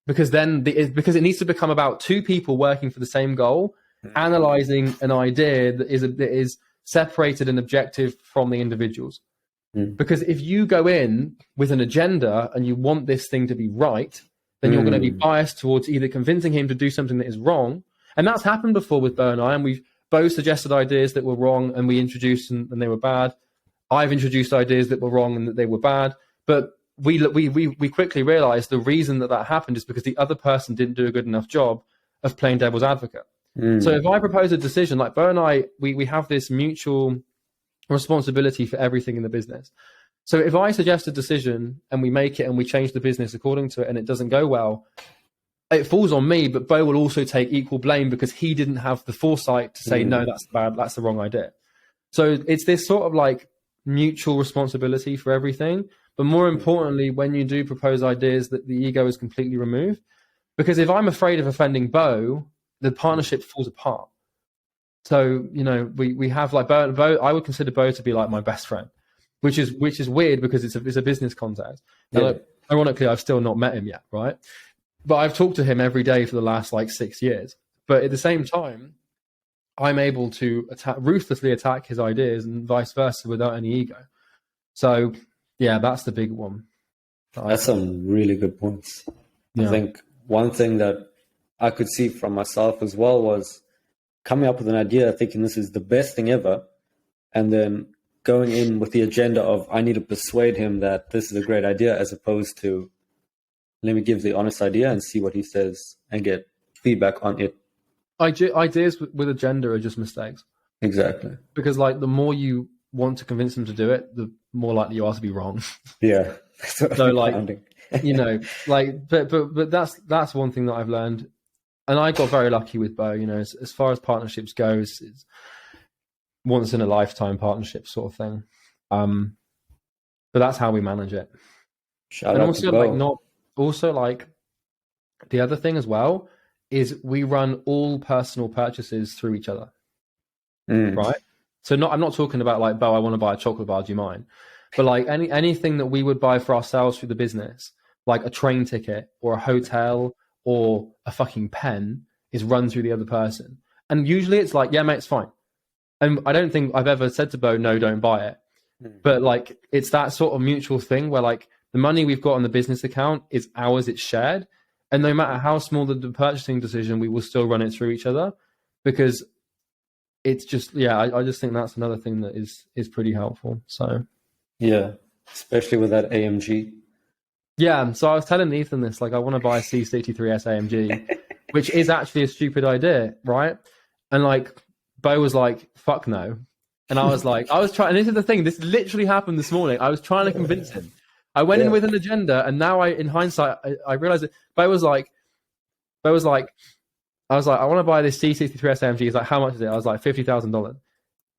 because then because it needs to become about two people working for the same goal, analyzing an idea that is separated and objective from the individuals. Because if you go in with an agenda and you want this thing to be right, then you're going to be biased towards either convincing him to do something that is wrong. And that's happened before with Bo and I, and we've both suggested ideas that were wrong and we introduced and they were bad. I've introduced ideas that were wrong and that they were bad. But we quickly realized the reason that happened is because the other person didn't do a good enough job of playing devil's advocate. So if I propose a decision, like Bo and I, we have this mutual responsibility for everything in the business. So if I suggest a decision and we make it and we change the business according to it and it doesn't go well, it falls on me, but Bo will also take equal blame because he didn't have the foresight to say, no, that's bad, that's the wrong idea. So it's this sort of like mutual responsibility for everything. But more importantly, when you do propose ideas, that the ego is completely removed. Because if I'm afraid of offending Bo, the partnership falls apart. So, you know, we have like Bo, I would consider Bo to be like my best friend, which is weird because it's a business context. Yeah. Like, ironically, I've still not met him yet, right? But I've talked to him every day for the last like 6 years. But at the same time, I'm able to ruthlessly attack his ideas and vice versa without any ego. So, yeah, that's the big one. That's some really good points. Yeah. I think one thing that I could see from myself as well was coming up with an idea, thinking this is the best thing ever, and then going in with the agenda of, I need to persuade him that this is a great idea, as opposed to, let me give the honest idea and see what he says and get feedback on it. Ideas with agenda are just mistakes. Exactly. Because like the more you want to convince them to do it, the more likely you are to be wrong. Yeah. So like, you know, like, but that's one thing that I've learned. And I got very lucky with Bo, you know, as far as partnerships goes, it's once in a lifetime partnership sort of thing. But that's how we manage it. Shout and out also to Bo. like the other thing as well is we run all personal purchases through each other. Right? So I'm not talking about like, Bo, I want to buy a chocolate bar, do you mind? But like anything that we would buy for ourselves through the business, like a train ticket or a hotel or a fucking pen, is run through the other person. And usually it's like, yeah, mate, it's fine. And I don't think I've ever said to Bo, no, don't buy it. But like, it's that sort of mutual thing where like the money we've got on the business account is ours, it's shared. And no matter how small the purchasing decision, we will still run it through each other, because it's just, yeah, I just think that's another thing that is pretty helpful. So yeah, especially with that AMG. Yeah, so I was telling Ethan this, like, I want to buy a C63S AMG, which is actually a stupid idea, right? And like, Bo was like, fuck no. And I was like, and this is the thing, this literally happened this morning. I was trying to convince him. I went in with an agenda, and now in hindsight, I realized that I was like, I want to buy this C63S AMG. He's like, how much is it? I was like, $50,000.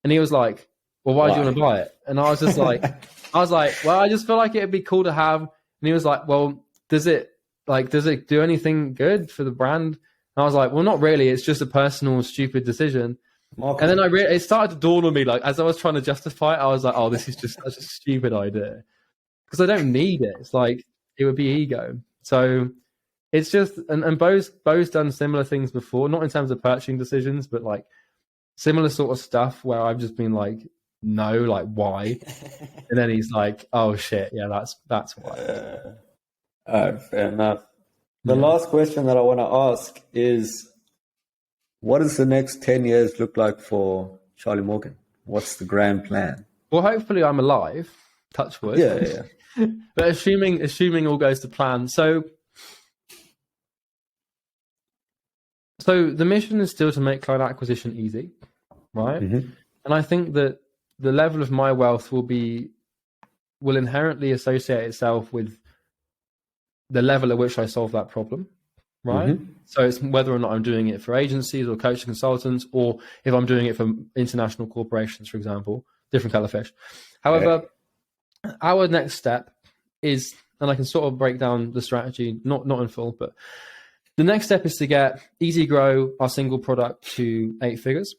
And he was like, well, why do you want to buy it? And I was just like, well, I just feel like it'd be cool to have. And he was like, well, does it do anything good for the brand? And I was like, well, not really. It's just a personal, stupid decision. Marketing. And then it started to dawn on me, like, as I was trying to justify it, I was like, oh, this is just such a stupid idea. Because I don't need it. It's like, it would be ego. So it's just, and Bo's done similar things before, not in terms of purchasing decisions, but like similar sort of stuff where I've just been like, no, like, why? And then he's like, oh shit, yeah, that's why. Fair enough. The last question that I want to ask is, what does the next 10 years look like for Charlie Morgan? What's the grand plan? Well, hopefully I'm alive, touch wood. Yeah. But assuming all goes to plan. So the mission is still to make client acquisition easy, right? Mm-hmm. And I think that the level of my wealth will inherently associate itself with the level at which I solve that problem, right? Mm-hmm. So it's whether or not I'm doing it for agencies or coaching consultants, or if I'm doing it for international corporations, for example, different kettle of fish. However, our next step is, and I can sort of break down the strategy, not in full, but the next step is to get Easy Grow, our single product, to 8 figures.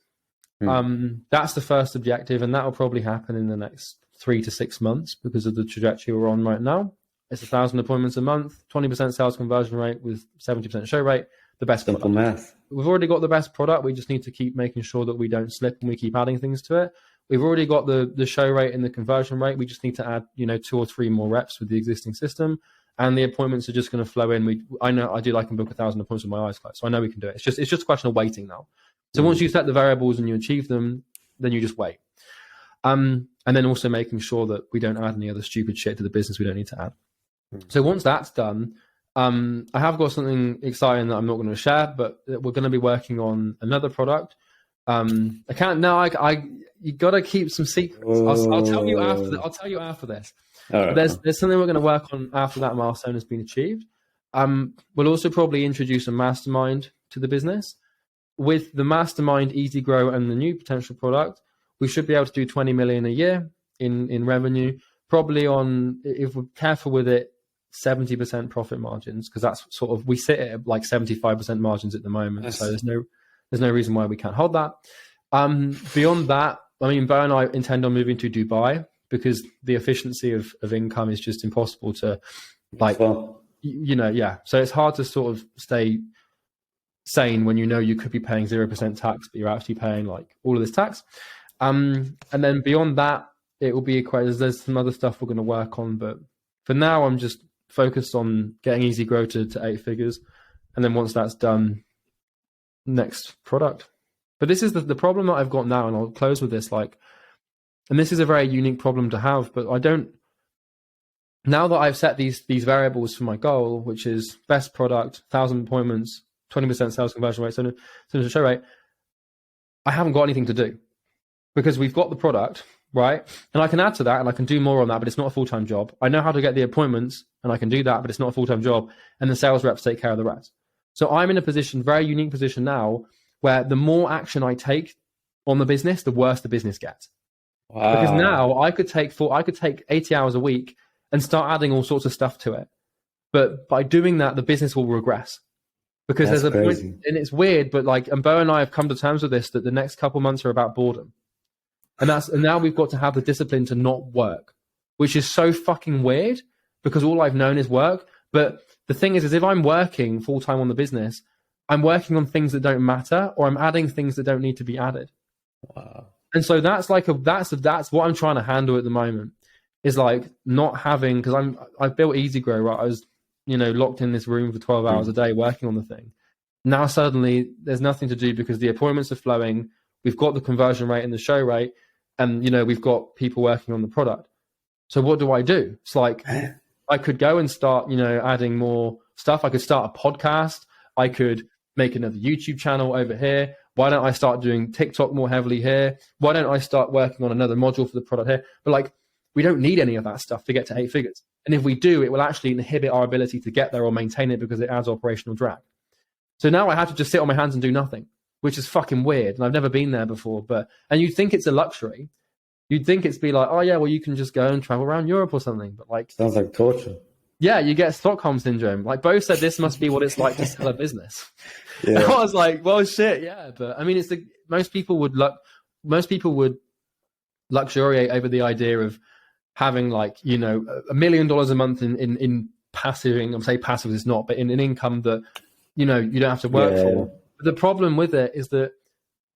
That's the first objective, and that will probably happen in the next 3 to 6 months because of the trajectory we're on right now. It's 1,000 appointments a month, 20% sales conversion rate with 70% show rate. The best simple math. We've already got the best product. We just need to keep making sure that we don't slip and we keep adding things to it. We've already got the show rate and the conversion rate. We just need to add 2 or 3 more reps with the existing system, and the appointments are just going to flow in. I know I can book 1,000 appointments with my eyes closed, so I know we can do it. It's just a question of waiting now. So once you set the variables and you achieve them, then you just wait. And then also making sure that we don't add any other stupid shit to the business we don't need to add. So once that's done, I have got something exciting that I'm not going to share, but we're going to be working on another product. You got to keep some secrets. I'll tell you after this. Right. There's something we're going to work on after that milestone has been achieved. We'll also probably introduce a mastermind to the business. With the mastermind, Easy Grow, and the new potential product, we should be able to do 20 million a year in revenue. Probably on, if we're careful with it, 70% profit margins, because that's sort of, we sit at like 75% margins at the moment. Yes. So there's no reason why we can't hold that. Beyond that, I mean, Bo and I intend on moving to Dubai because the efficiency of income is just impossible to, like, So it's hard to sort of stay sane when you could be paying 0% tax, but you're actually paying like all of this tax. And then beyond that, it will be there's some other stuff we're going to work on, but for now, I'm just focused on getting Easy Grow to 8 figures. And then once that's done, next product. But this is the problem that I've got now, and I'll close with this, and this is a very unique problem to have, but now that I've set these variables for my goal, which is best product, 1,000 appointments, 20% sales conversion rate, so show rate, I haven't got anything to do because we've got the product, right? And I can add to that and I can do more on that, but it's not a full-time job. I know how to get the appointments and I can do that, but it's not a full-time job. And the sales reps take care of the rest. So I'm in a very unique position now where the more action I take on the business, the worse the business gets. Wow. Because now I could take 80 hours a week and start adding all sorts of stuff to it. But by doing that, the business will regress. Because there's a point, and it's weird, but and Bo and I have come to terms with this, that the next couple months are about boredom. And now we've got to have the discipline to not work, which is so fucking weird because all I've known is work. But the thing is if I'm working full time on the business, I'm working on things that don't matter, or I'm adding things that don't need to be added. Wow. And so that's what I'm trying to handle at the moment is not having, because I've built Easy Grow, right? I was, locked in this room for 12 hours a day working on the thing. Now suddenly there's nothing to do because the appointments are flowing. We've got the conversion rate and the show rate, and we've got people working on the product. So what do? It's I could go and start, adding more stuff. I could start a podcast. I could make another YouTube channel over here. Why don't I start doing TikTok more heavily here? Why don't I start working on another module for the product here? But we don't need any of that stuff to get to 8 figures. And if we do, it will actually inhibit our ability to get there or maintain it because it adds operational drag. So now I have to just sit on my hands and do nothing, which is fucking weird. And I've never been there before. And you'd think it's a luxury. You'd think it's be oh yeah, well, you can just go and travel around Europe or something. But sounds like torture. Yeah, you get Stockholm syndrome. Like Bo said, this must be what it's like to sell a business. Yeah. I was like, well, shit, yeah. But I mean, most people would luxuriate over the idea of having like, you know, $1 million a month in passive. I'm saying passive is not, but in an income that, you know, you don't have to work for. But the problem with it is that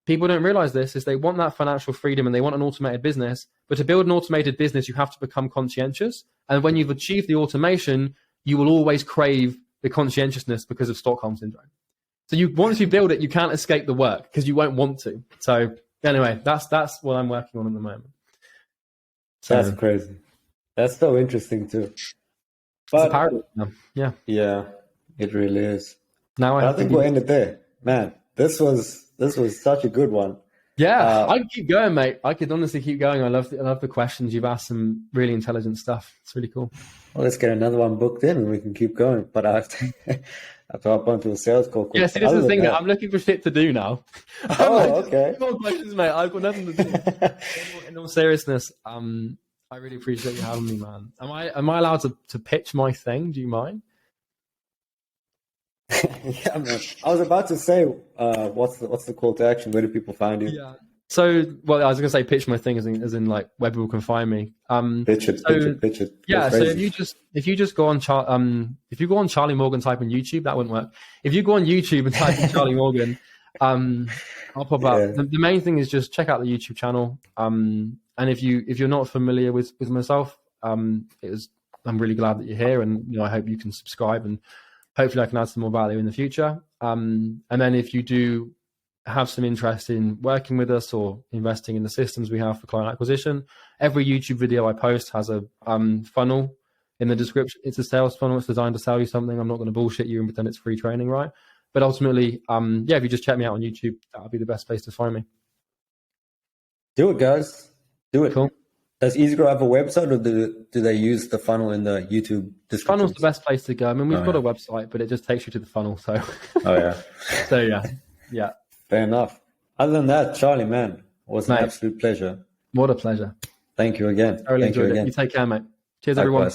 people don't realize this, is they want that financial freedom and they want an automated business. But to build an automated business, you have to become conscientious. And when you've achieved the automation, you will always crave the conscientiousness because of Stockholm syndrome. So once you build it, you can't escape the work because you won't want to. So anyway, that's what I'm working on at the moment. So, that's crazy. That's so interesting too. But it's a paradox. Yeah. Yeah, it really is. Now I think we'll end it there. Man, this was such a good one. Yeah, I could keep going, mate. I could honestly keep going. I love the questions. You've asked some really intelligent stuff. It's really cool. Well, let's get another one booked in and we can keep going. But I have to hop onto a sales call quick. Yeah, see, this is the thing. I'm looking for shit to do now. Okay. No more questions, mate. I've got nothing to do. In all seriousness, I really appreciate you having me, man. Am I allowed to pitch my thing? Do you mind? Yeah, man. I was about to say, what's the call to action? Where do people find you? Yeah. So, well, I was going to say pitch my thing as in like where people can find me. Pitch it. Yeah. So if you just go on Charlie Morgan, type in YouTube, that wouldn't work. If you go on YouTube and type in Charlie Morgan, I'll pop up. The main thing is just check out the YouTube channel. And if you're not familiar with myself, I'm really glad that you're here, and you know, I hope you can subscribe, and hopefully I can add some more value in the future. And then if you do have some interest in working with us or investing in the systems we have for client acquisition, every YouTube video I post has a funnel in the description. It's a sales funnel. It's designed to sell you something. I'm not going to bullshit you and pretend it's free training, right? But ultimately, if you just check me out on YouTube, that'll be the best place to find me. Do it, guys. Do it. Cool. Does EasyGrow have a website, or do they use the funnel in the YouTube description? Funnel's the best place to go. I mean, we've got a website, but it just takes you to the funnel. So, So yeah. Fair enough. Other than that, Charlie, man, it was an absolute pleasure. What a pleasure. Thank you again. I really enjoyed it. You take care, mate. Cheers, everyone.